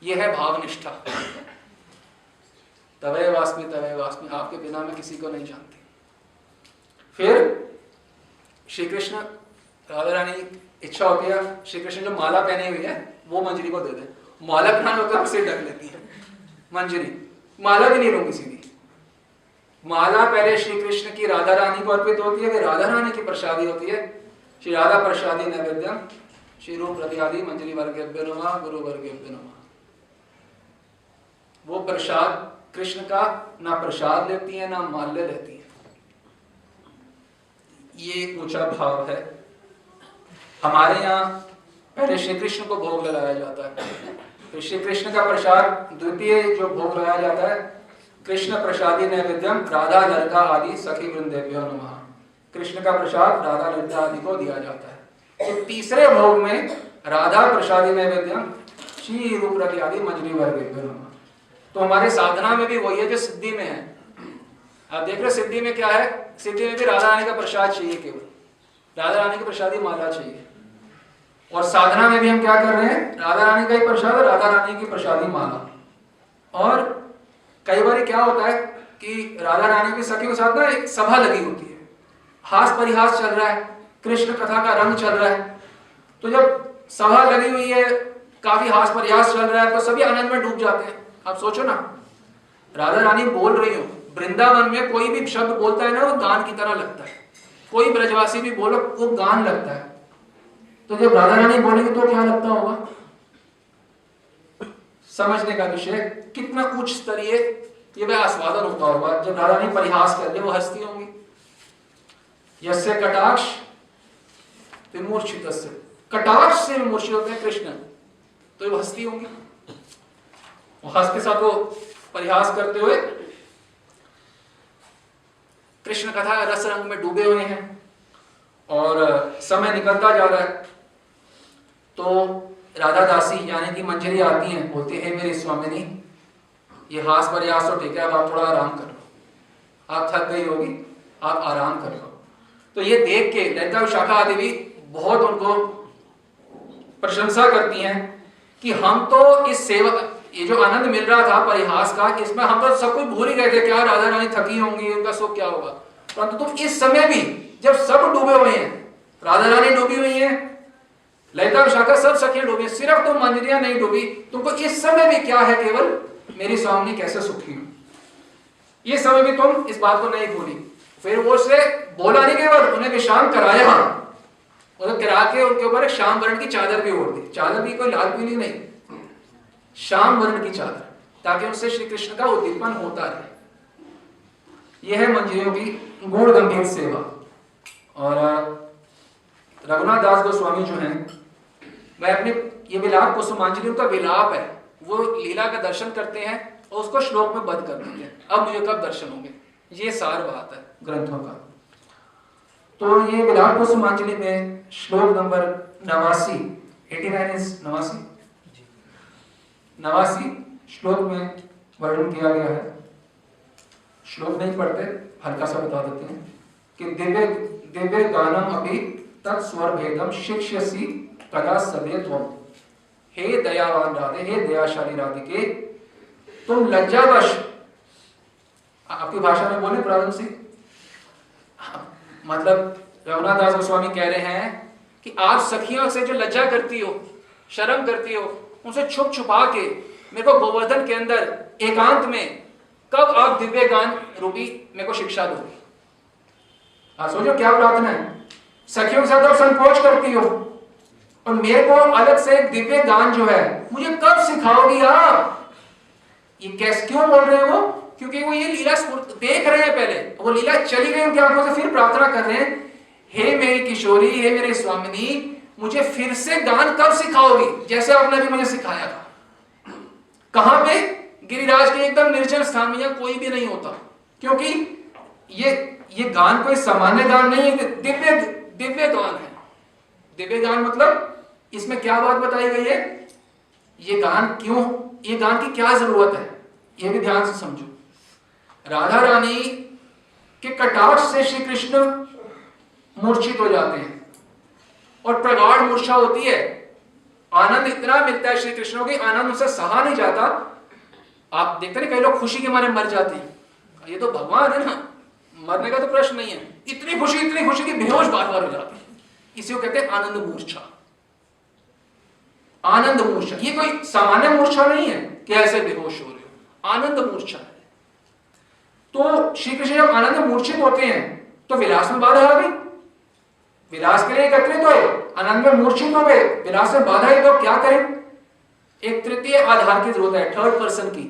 यह है भावनिष्ठा। तवे वास्मी, आपके बिना मैं किसी को नहीं जानती। फिर श्री कृष्ण, राधा रानी इच्छा होती है श्री कृष्ण जो माला पहनी हुई है वो मंजरी को दे दे। माला पहनाने होता है उसे ढक लेती है मंजरी, माला भी नहीं लूंगी सीधी। माला पहले श्री कृष्ण की राधा रानी को अर्पित होती है, राधा रानी की प्रसादी होती है। श्री राधा प्रसादी नैवेद्यम श्री रूप प्रत्यादि मंजरी वर्गेभ्यो नमः गुरु वर्गेभ्यो नमः। वो प्रसाद कृष्ण का ना प्रसाद लेती है ना माल्य लेती है। ये ऊंचा भाव है। हमारे यहाँ पहले श्री कृष्ण को भोग लगाया जाता है, तो श्री कृष्ण का प्रसाद द्वितीय जो भोग लगाया जाता है, कृष्ण प्रसादी नैवेद्यम राधा ललिता आदि सखी वृंदेभ्यो नमः। कृष्ण का प्रसाद राधा ललिता आदि को दिया जाता है। तो तीसरे भोग में राधा प्रसादी नैवेद्यम श्री रूप रति आदि मंजरी वर्गेभ्यो नमः। तो हमारे साधना में भी वही है जो सिद्धि में है। आप देख रहे सिद्धि में क्या है, सिद्धि में भी राधा रानी का प्रसाद चाहिए, केवल राधा रानी की प्रसादी माला चाहिए। और साधना में भी हम क्या कर रहे हैं, राधा रानी का ही प्रसाद, राधा रानी की प्रसादी माला। और कई बार क्या होता है कि राधा रानी की सखी के साथ ना एक सभा लगी होती है, हास परिहास चल रहा है, कृष्ण कथा का रंग चल रहा है। तो जब सभा लगी हुई है, काफी हास परिहास चल रहा है, तो सभी आनंद में डूब जाते हैं। आप सोचो ना, राधा रानी बोल रही हो, वृंदावन में कोई भी शब्द बोलता है ना वो गान की तरह लगता है, कोई ब्रजवासी भी बोलो वो गान लगता है। तो जब राधा रानी बोलेंगे तो क्या लगता होगा, समझने का विषय, कितना उच्च स्तरीय ये वह आस्वादन होता होगा। जब राधा रानी परिहास कर ले, वो हंसती होंगी। यस्य कटाक्ष विमूर्छितस्य, कटाक्ष से विमूर्छित होते हैं कृष्ण, तो ये हंसती होंगी। वो हंस के साथ वो परिहास करते हुए कृष्ण कथा रस रंग में डूबे हुए हैं और समय निकलता जा रहा है। तो राधा दासी यानी कि मंजरी आती हैं, बोलती है मेरी स्वामिनी, ये हास प्रयास तो ठीक है, अब आप थोड़ा आराम कर लो, आप थक गई होगी, आप आराम कर लो। तो ये देख के ललिता विशाखा आदि भी बहुत उनको प्रशंसा करती हैं कि हम तो इस सेवा, ये जो आनंद मिल रहा था परिहास का, इसमें हम तो सब कुछ भूल ही गए थे, क्या राधा रानी थकी होंगी, उनका सुख क्या होगा। परंतु तुम इस समय भी जब सब डूबे हुए हैं, राधा रानी डूबी हुई है, ललिता विशाखा सब सखियां डूबी, सिर्फ तुम मंजरियां नहीं डूबी, तुमको इस समय भी क्या है, केवल मेरी स्वामी कैसे सुखी हो, ये समय भी तुम इस बात को नहीं भूली। फिर वो से बोला नहीं, केवल उन्हें विश्राम कराया, उन्हें करा के उनके ऊपर एक श्याम वर्ण की चादर भी ओढ़ दी। चादर भी कोई लाल पीली नहीं, श्याम वर्ण की चादर, ताकि उनसे श्री कृष्ण का उद्दीपन होता रहे। यह है मंजरियों की गुण गंभीर सेवा। और रघुनाथ दास गोस्वामी जो हैं, मैं अपने ये विलाप कुसुमांजलि का विलाप है, वो लीला का दर्शन करते हैं और उसको श्लोक में बद्ध कर देते हैं, अब मुझे कब दर्शन होंगे, ये सार बात है ग्रंथों का। तो ये विलाप कुसुमांजलि में श्लोक नंबर 89, 89 इज 89 श्लोक में वर्णन किया गया है। श्लोक नहीं पढ़ते, हल्का सा बता देते हैं कि दिव्य दिव्य गानम अभी तत्स्वर भेदम शिक्ष्यसि कदा सदे त्वम। हे दयावान राधे, हे दयाशाली राधिके, तुम लज्जावश, आपकी भाषा में बोले प्रारंभ से, मतलब रघुनाथ दास गोस्वामी कह रहे हैं कि आप सखियों से जो लज्जा करती हो, शर्म करती हो, उनसे छुप छुपा के मेरे को गोवर्धन के अंदर एकांत में कब आप दिव्य गान रूपी मेरे को शिक्षा दोगी। सोचो क्या प्रार्थना है, सखियों के साथ आप संकोच करती हो और मेरे को अलग से एक दिव्य गान जो है मुझे कब सिखाओगी आप। ये कैसे, क्यों बोल रहे हो, क्योंकि वो ये लीला देख रहे हैं, पहले वो लीला चली गई उनकी आंखों से, फिर प्रार्थना कर रहे हैं, हे मेरी किशोरी, हे मेरी स्वामिनी, मुझे फिर से गान कब सिखाओगी, जैसे आपने भी मुझे सिखाया था। कहां पे, गिरिराज के एकदम निर्जन स्थान में, जहां कोई भी नहीं होता, क्योंकि ये गान कोई सामान्य गान नहीं है, दिव्य दिव्य गान है। दिव्य गान मतलब इसमें क्या बात बताई गई है, ये गान क्यों, ये गान की क्या जरूरत है, ये भी ध्यान से समझो। राधा रानी के कटाक्ष से श्री कृष्ण मूर्छित हो जाते हैं और प्रगाढ़ मूर्छा होती है, आनंद इतना मिलता है श्री कृष्ण को, आनंद उनसे सहा नहीं जाता। आप देखते हैं कई लोग खुशी के मारे मर जाते हैं, ये तो भगवान है ना, मरने का तो प्रश्न नहीं है, इतनी खुशी की बेहोश बार बार हो जाती है, इसी को कहते हैं आनंद मूर्छा। आनंद मूर्छा ये कोई सामान्य मूर्छा नहीं है कि ऐसे बेहोश हो रहे हो, आनंद मूर्छा है। तो श्री कृष्ण जब आनंद मूर्छित होते हैं तो विलास में बाधा आ गई, विलास के लिए एकत्रित हो, आनंद में मूर्छित हो गए, विलास में बाधा है, तो क्या करें, एक तृतीय आधार की जरूरत है, थर्ड पर्सन की।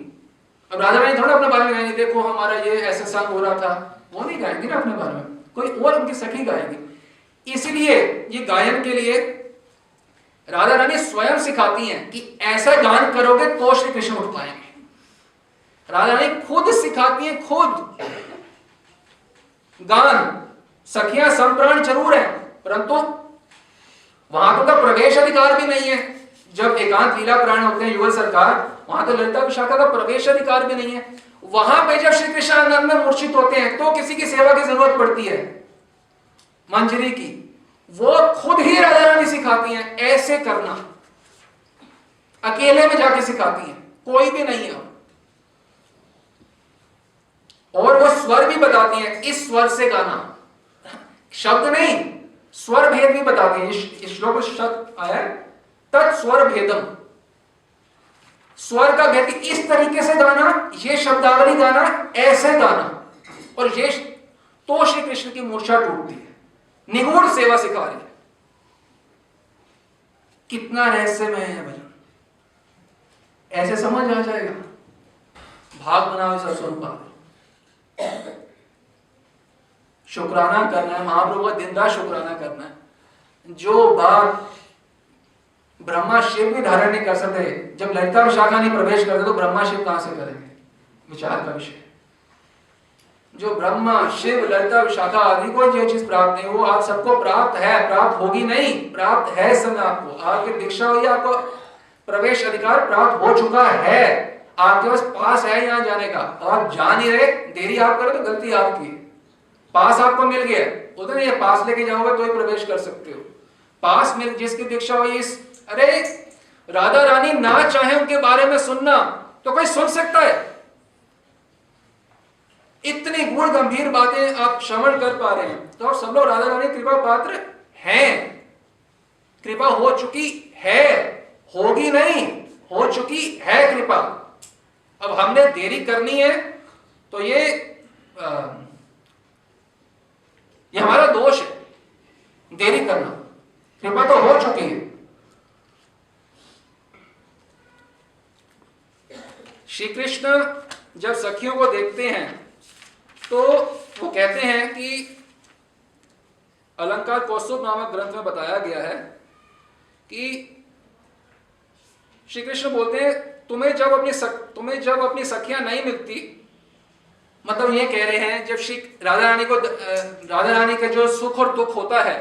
अब राधा रानी थोड़ा अपने बारे में गाएंगे, देखो हमारा ये ऐसा संग हो रहा था, वो नहीं गाएंगे ना अपने बारे में, कोई और उनकी सखी गाएंगे। इसलिए ये गायन के लिए राधा रानी स्वयं सिखाती हैं कि ऐसा गान करोगे तो श्री कृष्ण उठ पाएंगे। राधा रानी खुद सिखाती हैं, खुद गान। सखियां संप्राण जरूर है, परंतु वहां तो का प्रवेश अधिकार भी नहीं है। जब एकांत लीला प्राण होते हैं युगल सरकार, वहां तो ललिता विशाखा का प्रवेश अधिकार भी नहीं है। वहां पे जब श्री कृष्ण आनंद में मूर्छित होते हैं तो किसी की सेवा की जरूरत पड़ती है, मंजरी की, वो खुद ही राधा रानी सिखाती हैं ऐसे करना, अकेले में जाके सिखाती हैं, कोई भी नहीं है। और वो स्वर भी बताती हैं, इस स्वर से गाना, शब्द नहीं, स्वर भेद भी बताती हैं। इस श्लोक में शब्द आया तत्स्वर भेदम, स्वर का भेद, इस तरीके से गाना, ये शब्दावली गाना, ऐसे गाना, और ये तो श्री कृष्ण की मूर्छा टूटती है। निगूढ़ सेवा सिखा रही है। कितना रहस्यमय है भजन, ऐसे समझ आ जाएगा। भाग बनाओ इस स्वरूप। शुक्राना करना है, महाप्रभु का दिन रात शुक्राना करना है। जो बात ब्रह्मा शिव भी धारण नहीं कर सकते, जब ललिता विशाखा नहीं प्रवेश करते तो ब्रह्मा शिव कहां से करेंगे? विचार का विषय। जो ब्रह्मा शिव ललिता विशाखा आदि को जो चीज प्राप्त नहीं, वो आज सबको प्राप्त है, प्राप्त होगी नहीं, प्राप्त है इस समय आपको। आपकी दीक्षा हुई, आपको प्रवेश अधिकार प्राप्त हो चुका है, आपके पास है यहाँ जाने का। आप जा नहीं रहे, देरी आप करो तो गलती आपकी। पास आपको मिल गया, उधर ये पास लेके जाओगे तो ही प्रवेश कर सकते हो। पास मिल, जिसकी दीक्षा हुई इस, अरे राधा रानी ना चाहे उनके बारे में सुनना तो कोई सुन सकता है? इतनी गुण गंभीर बातें आप श्रवण कर पा रहे हैं, तो आप सब लोग राधा रानी कृपा पात्र हैं। कृपा हो चुकी है, होगी नहीं, हो चुकी है कृपा। अब हमने देरी करनी है तो ये हमारा दोष है, देरी करना। कृपा तो हो चुकी है। श्री कृष्ण जब सखियों को देखते हैं तो वो कहते हैं कि अलंकार कौस्तुभ नामक ग्रंथ में बताया गया है कि श्री कृष्ण बोलते हैं, तुम्हें जब अपनी सखियां नहीं मिलती, मतलब ये कह रहे हैं जब श्री राधा रानी का जो सुख और दुख होता है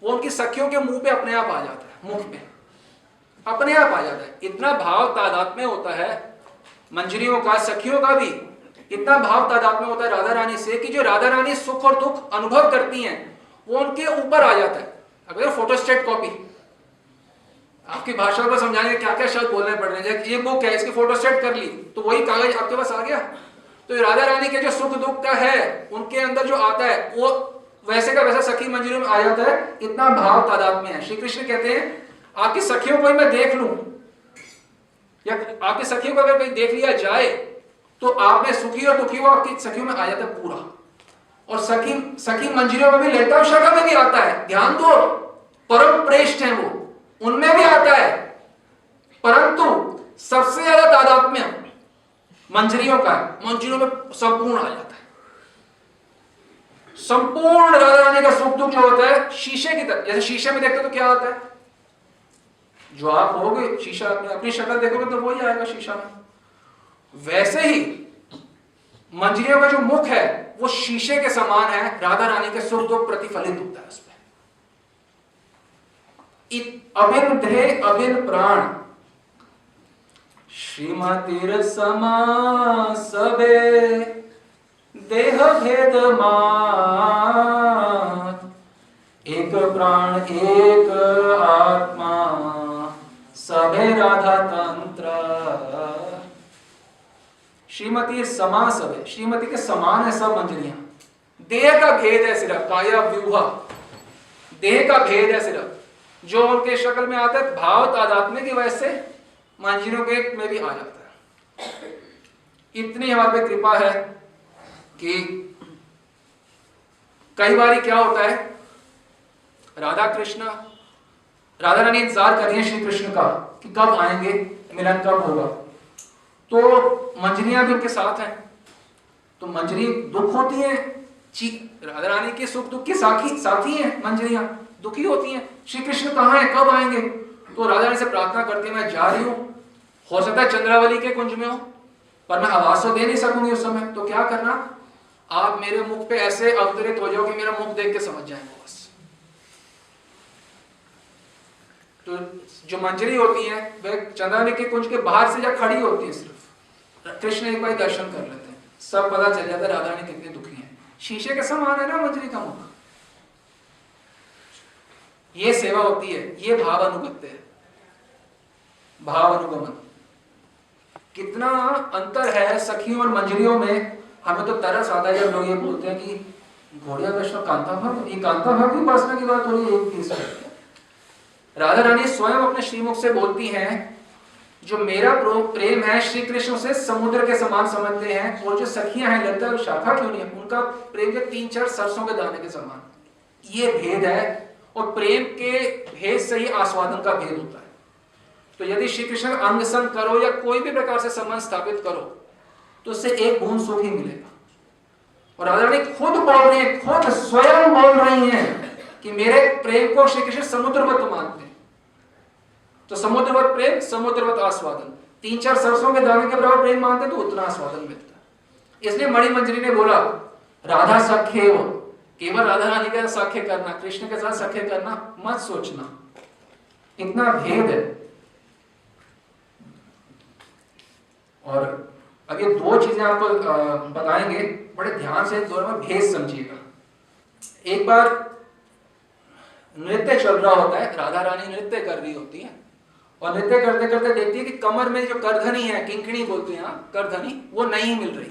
वो उनकी सखियों के मुंह पे अपने आप आ जाता है, मुख में अपने आप आ जाता है। इतना भाव तादात्म्य होता है मंजरियों का, सखियों का भी इतना भाव तादात्म्य होता है राधा रानी से कि जो राधा रानी सुख और दुख अनुभव करती हैं वो उनके ऊपर आ जाता है। अगर फोटोस्टेट कॉपी, आपकी भाषा को समझाने क्या क्या शब्द बोलने पड़ रहे हैं, ये बुक है इसकी फोटोस्टेट कर ली तो वही कागज आपके पास आ गया। तो राधा रानी के जो सुख दुख का है उनके अंदर जो आता है वो वैसे का वैसा सखी मंजरियों में आ जाता है। इतना भाव तादात्म्य है। श्री कृष्ण कहते हैं आपकी सखियों को ही मैं देख लूं या आपकी सखियों को अगर कहीं देख लिया जाए तो आप में सुखी और दुखी वो आपकी सखियों में आ जाता है पूरा। और सखी मंजरियों में भी, ललिता विशाखा में भी आता है। ध्यान दो, परम प्रेष्ठ है वो, उनमें भी आता है, परंतु सबसे ज्यादा तादात्म्य मंजरियों का, मंजरियों में संपूर्ण आ जाता है। संपूर्ण राधा रानी का सुख दुख जो होता है शीशे की तरह, जैसे शीशे में देखते तो क्या होता है, जो आप होगे शीशा अपनी शक्ल देखोगे तो वही आएगा शीशा में। वैसे ही मंजरियों का जो मुख है वो शीशे के समान है, राधा रानी के सुख दुख प्रतिफलित होता है उसमें। अबिन देह अबिन प्राण श्रीमतीर समा सबे देह भेद मात, एक प्राण एक आत्मा सबे राधा तंत्र। श्रीमती समा सबे, श्रीमती के समान है सब मंजरियां। देह का भेद है सिर्फ, काया व्यूहा, देह का भेद है सिर्फ, जो उनके शक्ल में आता है भाव तादात्म्य की वजह से मंजरियों के में भी आ जाता है। इतनी हमारे पे कृपा है कि कई बार क्या होता है, राधा रानी इंतजार कर रही है श्री कृष्ण का कि कब आएंगे, मिलन कब होगा। तो मंजरियां भी उनके साथ हैं, तो मंजरी दुख होती है, राधा रानी के सुख दुख की साथी हैं मंजरियां, दुखी होती हैं। श्री कृष्ण कहाँ है, कब आएंगे? तो राधा रानी से प्रार्थना करती है मैं जा रही हूँ, हो सकता है चंद्रावली के कुंज में हो, पर मैं आवाज तो दे नहीं सकूंगी उस समय। तो क्या करना, आप मेरे मुख पे ऐसे अवतरित हो जाओ कि मेरा मुख देख के समझ जाएंगे बस। तो जो मंजरी होती है वह चंद्रावली के कुंज के बाहर से जब खड़ी होती है, सिर्फ कृष्ण एक बार दर्शन कर लेते हैं, सब पता चल जाता है राधा रानी कितनी दुखी है। शीशे के समान है ना मंजरी का मुख। ये सेवा होती है, ये भाव अनुगत्य है, भाव अनुगमन। कितना अंतर है सखियों और मंजरियों में। हमें तो तरस आता है जब लोग ये बोलते हैं कि घोड़िया वैष्णव कांता भाव, ये कांता भाव की उपासना की बात हो रही है। एक चीज राधा रानी स्वयं अपने श्रीमुख से बोलती हैं, जो मेरा प्रेम है श्री कृष्ण उसे समुद्र के समान समझते हैं, और जो सखियां हैं ललिता विशाखा क्यों नहीं है, उनका प्रेम के 3-4 सरसों के दाने के समान। ये भेद है, और प्रेम के भेद से ही आस्वादन का भेद होता है। तो यदि श्री कृष्ण अंग संग करो या कोई भी प्रकार से संबंध स्थापित करो तो उससे एक बूंद सुख ही मिलेगा। और राधा रानी खुद बोल रही है, खुद स्वयं बोल रही हैं कि मेरे प्रेम को श्री कृष्ण समुद्रवत मानते हैं। तो समुद्रवत प्रेम, समुद्रवत आस्वादन, 3-4 सरसों के दाने के बराबर प्रेम मानते तो उतना आस्वादन मिलता। इसलिए मणिमंजरी ने बोला राधा सख्य हो, केवल राधा रानी के साथ सख्य करना, कृष्ण के साथ सख्य करना मत सोचना, इतना भेद है। और अब ये 2 चीजें आपको बताएंगे, बड़े ध्यान से दोनों में भेद समझिएगा। एक बार नृत्य चल रहा होता है, राधा रानी नृत्य कर रही होती है और नृत्य करते करते देखती है कि कमर में जो करधनी है, किंकणी बोलते हैं करधनी, वो नहीं मिल रही।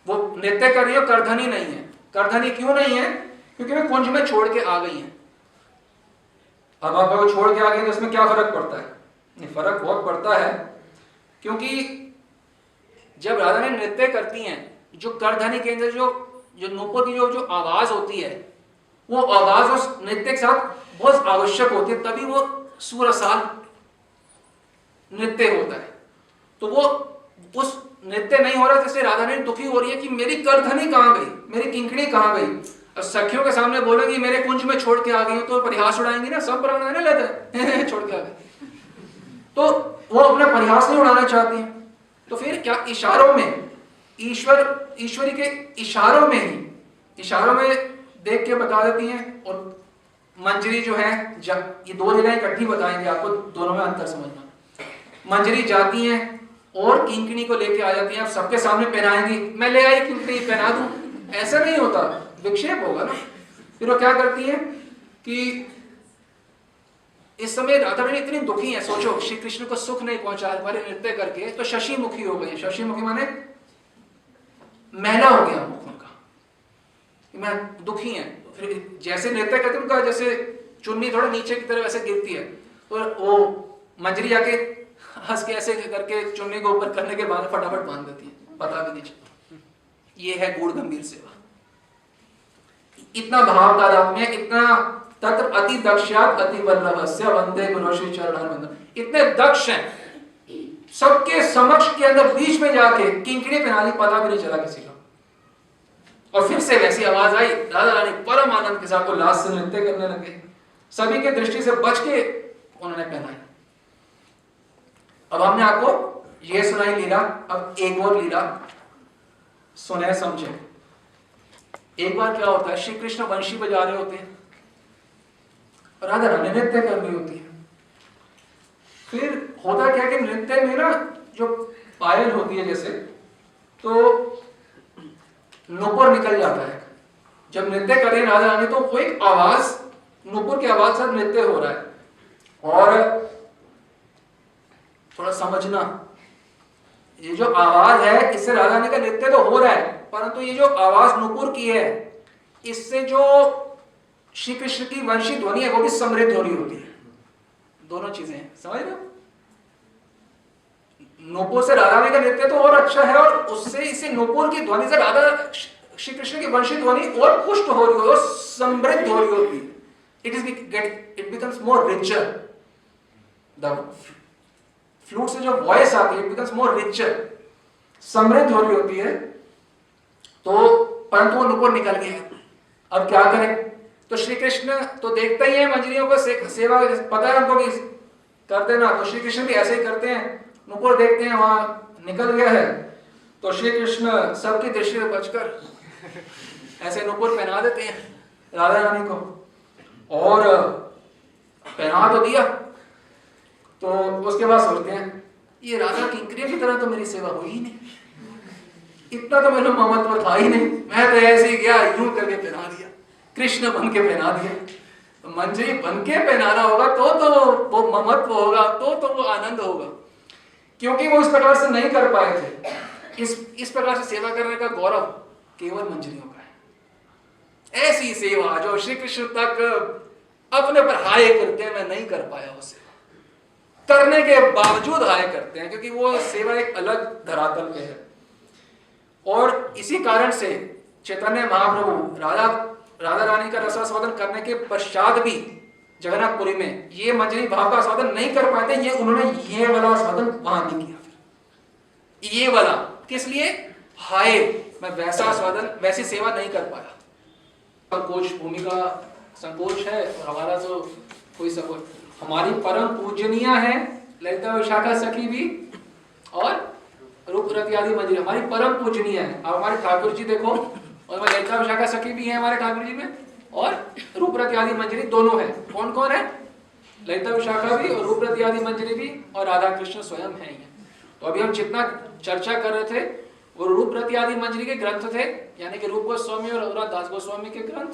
वो नृत्य कर रही है, करधनी नहीं है। करधनी क्यों नहीं है? क्योंकि वे कुंज में छोड़ के आ गई हैं। अब आप वो छोड़ के आ गई तो उसमें क्या फर्क पड़ता है? नहीं, फर्क बहुत पड़ता है, क्योंकि जब राधा रानी नृत्य करती हैं, जो करधनी के अंदर जो नूपुर की जो आवाज होती है, वो आवाज उस नृत्य के साथ बहुत आवश्यक होती है, तभी वो सुरसाल नृत्य होता है। तो वो उस नृत्य नहीं हो रहा, जिससे राधा रानी दुखी हो रही है कि मेरी करधनी कहाँ गई, मेरी किंकणी कहाँ गई। और सखियों के सामने बोलेगी मेरे कुंज में छोड़ के आ गई, तो परिहास उड़ाएंगी ना, सब प्राण ना लेते हैं छोड़ के आ गए। तो वो अपना परिहास नहीं उड़ाना चाहती हैं, तो फिर क्या इशारों में, ईश्वरी के इशारों में ही, इशारों में देख के बता देती हैं। और मंजरी जो है, ये 2 लीलाएं इकट्ठी बताएंगे आपको, दोनों में अंतर समझना। मंजरी जाती हैं और किंकणी को लेके आ जाती हैं, आप सबके सामने पहनाएंगी, मैं ले आई किंकणी पहना दूं, ऐसा नहीं होता, विक्षेप होगा ना। फिर वो क्या करती है कि इस समय राधा रानी इतनी दुखी है, सोचो श्री कृष्ण को सुख नहीं पहुंचा हमारे नृत्य करके, तो शशि मुखी हो गई। शशि मुखी माने मैला हो गया मुख उनका, मैं दुखी है। फिर जैसे नृत्य करते उनका जैसे चुन्नी थोड़ा नीचे की तरफ ऐसे गिरती है, तो वो मंजरी आके हंस के ऐसे करके चुन्नी को ऊपर करने के बाद फटाफट बांध देती है, पता भी नहीं चलता। ये है गूढ़ गंभीर सेवा। इतना भाव तादात्म्य, इतना तत्र अति दक्षात अति वल्लभस्य वंदे गुरु श्री चरणारविंदम, इतने दक्ष हैं, सबके समक्ष के अंदर बीच में जाके किंकणी पहना दी, पता भी नहीं चला किसी का। और फिर से वैसी आवाज आई, राधा रानी परम आनंद के साथ उल्लास से नृत्य करने लगे, सभी के दृष्टि से बच के उन्होंने पहनाई। अब हमने आपको ये सुनाई लीला, अब एक और लीला सुने समझे। एक बार क्या होता है, श्री कृष्ण वंशी बजा रहे होते हैं, राधा रानी नृत्य कर रही होती है। फिर होता क्या कि नृत्य में ना जो पायल होती है जैसे, तो नुपुर निकल जाता है। जब नृत्य कर रही है राधा रानी, तो वो एक आवाज, नुपुर की आवाज से नृत्य हो रहा है। और थोड़ा समझना, ये जो आवाज है, इससे राधा रानी का नृत्य तो हो रहा है, परंतु ये जो आवाज नुपुर की है, इससे जो श्री कृष्ण की वंशी ध्वनि है वो भी समृद्ध हो रही होती है। दोनों चीजें समझ रहे हो? नुपुर से राधा रानी का नृत्य तो और अच्छा है, और उससे इसे नुपुर की ध्वनि से राधा श्री कृष्ण की वंशी ध्वनि और पुष्ट हो रही हो, समृद्ध हो रही होती है। It becomes more richer. The flute से जो वॉइस आती है, इट बिकम्स मोर रिचर, समृद्ध हो रही होती है। तो परंतु वो नुपुर निकल गया, अब क्या करें? तो श्री कृष्ण तो देखते ही है मंजरियों को सेवा, पता है उनको कि कर देना, तो श्री कृष्ण भी ऐसे ही करते हैं। नुपुर देखते हैं वहां निकल गया है, तो श्री कृष्ण सबकी दृष्टि से बचकर ऐसे नुपुर पहना देते हैं राधा रानी को, और पहना तो दिया। तो उसके बाद सोचते हैं ये राधा किंकरी की तरह तो मेरी सेवा हुई ही नहीं, इतना तो मेरा ममत्व था ही नहीं, मैं तो ऐसे ही गया यूं करके पहना दिया, कृष्ण बन के पहना दिया। तो मंजरी बन के पहनाना होगा तो वो ममत्व होगा, तो वो आनंद होगा, क्योंकि वो इस प्रकार से नहीं कर पाए थे। इस प्रकार से सेवा करने का गौरव केवल मंजरियों का है। ऐसी सेवा जो श्री कृष्ण तक अपने पर हाय करते हैं, मैं नहीं कर पाया वो सेवा, करने के बावजूद हाय करते हैं, क्योंकि वो सेवा एक अलग धरातल पे है। और इसी कारण से चैतन्य महाप्रभु राधा रानी का रसास्वादन करने के पश्चात भी जगन्नाथपुरी में ये मंजरी भाव का आस्वादन नहीं कर पाते, ये उन्होंने ये वाला आस्वादन वहां नहीं किया। फिर ये वाला किस लिए? हाय, मैं वैसा आस्वादन, वैसी सेवा नहीं कर पाया। संकोच, भूमिका संकोच है और हमारा तो कोई संकोच। हमारी परम पूजनीय है ललिता विशाखा सखी भी और रूपरती आदि मंजरी हमारी परम पूजनीय है। अब हमारे ठाकुर जी देखो, और ललिता विशाखा सखी भी है हमारे ठाकुर जी में, और रूपरती आदि मंजरी दोनों है। कौन कौन है? ललिता विशाखा भी और रूपरती आदि मंजरी भी, और राधा कृष्ण स्वयं है ही। तो अभी हम जितना चर्चा कर रहे थे वो रूपरती आदि मंजरी के ग्रंथ थे, यानी कि रूप गोस्वामी और रघुनाथ दास गोस्वामी के ग्रंथ,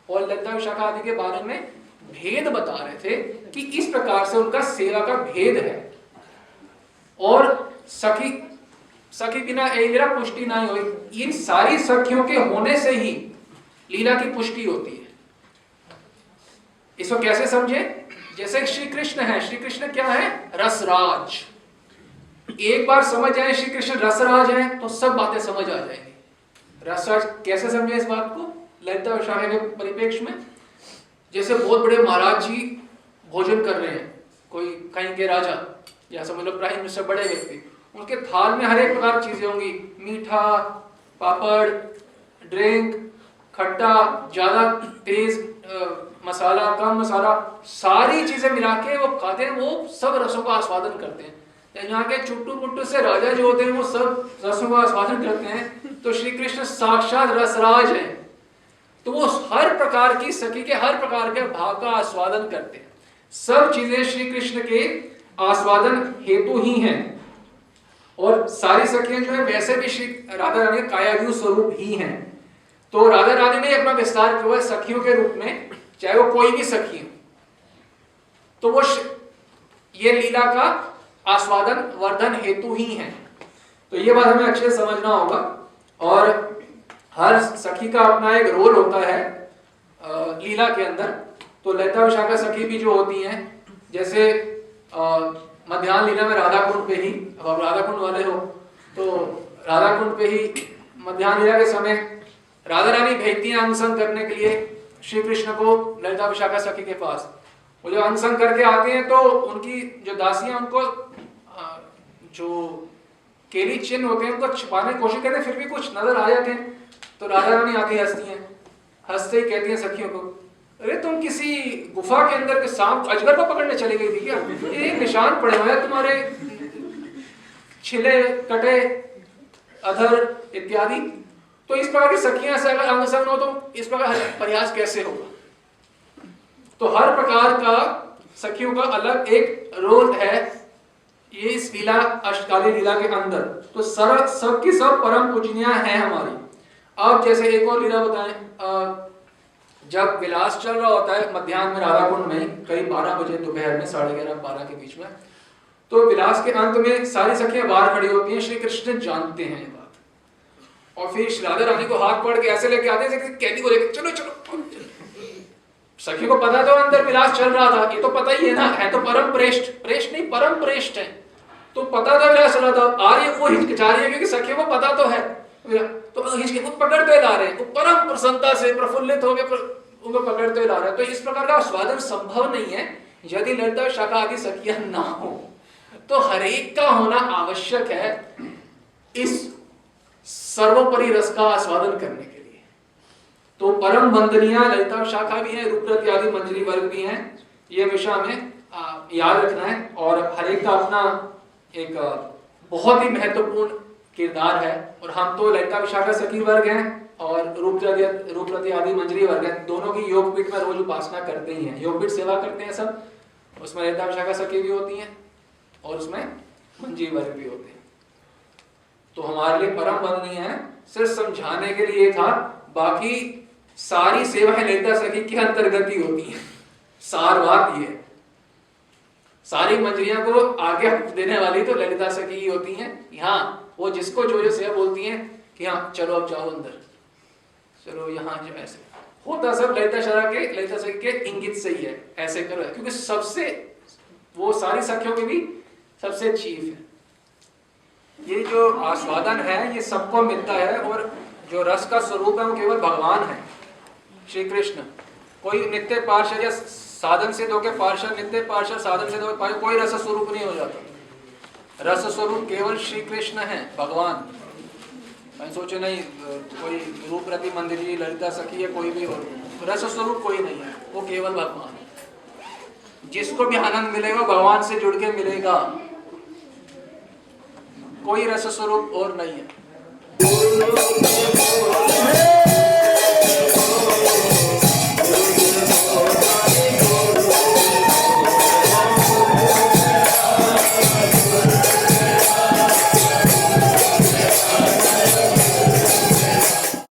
और ललिता विशाखा आदि के बारे में भेद बता रहे थे कि इस प्रकार से उनका सेवा का भेद है। और सखी बिना लीला पुष्टि नहीं हुई। इन सारी सखियों के होने से ही लीला की पुष्टि होती है। इसको कैसे समझे? जैसे श्री कृष्ण है, श्री कृष्ण क्या है? रसराज। एक बार समझ जाए श्री कृष्ण रसराज है तो सब बातें समझ आ जाएंगी। रसराज कैसे समझे इस बात को? ललिता विशाखा के परिप्रेक्ष्य में, जैसे बहुत बड़े महाराज जी भोजन कर रहे हैं, कोई कहीं के राजा या समझ लो प्राइम मिनिस्टर, बड़े व्यक्ति, उनके थाल में हर एक प्रकार की चीजें होंगी, मीठा, पापड़, ड्रिंक, खट्टा, ज्यादा तेज मसाला, कम मसाला, सारी चीजें मिला के वो खाते हैं। वो सब रसों का आस्वादन करते हैं। यहाँ के चुट्टू पुट्टू से राजा जो होते हैं वो सब रसों का आस्वादन करते हैं। तो श्री कृष्ण साक्षात रसराज है, तो वो हर प्रकार की सखी के हर प्रकार के भाव का आस्वादन करते हैं। सब चीजें श्री कृष्ण के आस्वादन हेतु ही हैं। और सारी सखियां जो है वैसे भी श्री राधा रानी कायायु स्वरूप ही हैं। तो राधा रानी ने अपना विस्तार किया है सखियों के रूप में, चाहे वो कोई भी सखी हो, तो वो ये लीला का आस्वादन वर्धन हेतु ही है। तो ये बात हमें अच्छे से समझना होगा। और हर सखी का अपना एक रोल होता है लीला के अंदर। तो ललिता विशाखा सखी भी जो होती हैं, जैसे मध्याह्न लीला में राधा कुंड पे ही, अब आप राधा कुंड वाले हो तो राधा कुंड पे ही मध्याह्न लीला के समय राधा रानी भेजती हैं अंगसंग करने के लिए श्री कृष्ण को ललिता विशाखा सखी के पास। वो जो अंगसंग करके आते हैं तो उनकी जो दासियां उनको जो केली चिन्ह होते हैं उनको छिपाने की कोशिश करते हैं, फिर भी कुछ नजर आ जाते हैं। तो राधा रानी आती हंसती हैं, हंसते ही कहती हैं सखियों को, अरे तुम किसी गुफा के अंदर के सांप अजगर को पकड़ने चली गई थी क्या? ये निशान पड़े हुए हैं तुम्हारे छिले कटे अधर इत्यादि। तो इस प्रकार की सखियां से अगर अंगसंग हो तो इस प्रकार प्रयास कैसे होगा? तो हर प्रकार का सखियों का अलग एक रोल है ये इस लीला, अष्टकाली लीला के अंदर। तो सब की सब परम पूजनीय है हमारी। अब जैसे एक और लीला बताएं, जब विलास चल रहा होता है मध्याह्न में राधा कुंड में, करीब 12 बजे दोपहर में, 11:30-12 के बीच में, तो विलास के अंत में सारी सखियां बाहर खड़ी होती हैं। श्री कृष्ण जानते हैं ये बात, और फिर राधा रानी को हाथ पकड़ के ऐसे लेके आते हैं कैदी को लेके, चलो चलो। सखी को पता तो अंदर विलास चल रहा था, ये तो पता ही है ना, है तो परम प्रेष्ठ, प्रेष्ठ नहीं परम प्रेष्ठ है, तो पता था विलास चल रहा था। आ रही है वो हिचकिचा रही है क्योंकि सखी को पता तो है, तो हिचके वो पकड़ते ला रहे हैं, वो परम प्रसन्नता से प्रफुल्लित हो गए, उनको पकड़ते ला रहे हैं। तो इस प्रकार का स्वादन संभव नहीं है यदि ललिता विशाखा आदि सखियां ना हो। तो हर एक का होना आवश्यक है इस सर्वोपरि रस का आस्वादन करने के लिए। तो परम वंदनीय ललिता विशाखा भी है, रूपरती आदि मंजरी वर्ग भी हैं। ये विषय हमें याद रखना है। और हर एक का अपना एक बहुत ही महत्वपूर्ण किरदार है। और हम तो ललिता विशाखा सखी वर्ग हैं और रूपरती आदि मंजरी वर्ग है, दोनों की योगपीठ में रोज उपासना करते ही हैं, योगपीठ सेवा करते हैं सब। उसमें ललिता विशाखा सखी भी होती हैं और उसमें मंजरी वर्ग भी होते हैं। तो हमारे लिए परम वंदनीय है, सिर्फ समझाने के लिए था। बाकी सारी सेवाएं ललिता सखी के अंतर्गत ही होती हैं। सार बात ये, सारी मंजरियां को आगे देने वाली तो ललिता सखी ही होती हैं। यहाँ वो जिसको जो सेवा बोलती हैं कि हाँ चलो अब जाओ अंदर, चलो यहाँ जो ऐसे होता सब ललिता सखी के इंगित से ही है, ऐसे करो, क्योंकि सबसे वो सारी सखियों की भी सबसे चीफ है। ये जो आस्वादन है ये सबको मिलता है, और जो रस का स्वरूप है वो केवल भगवान है, श्री कृष्ण। कोई नित्य पार्षद या साधन से दो के पार्षद, नित्य पार्षद साधन से दो के, कोई रस स्वरूप नहीं हो जाता। रस स्वरूप केवल श्री कृष्ण है, भगवान। मैं सोचे नहीं कोई रूप रति मंदिर जी ललिता सखी है कोई भी और रस स्वरूप कोई नहीं है, वो केवल भगवान है। जिसको भी आनंद मिलेगा भगवान से जुड़ के मिलेगा, कोई रस स्वरूप और नहीं है।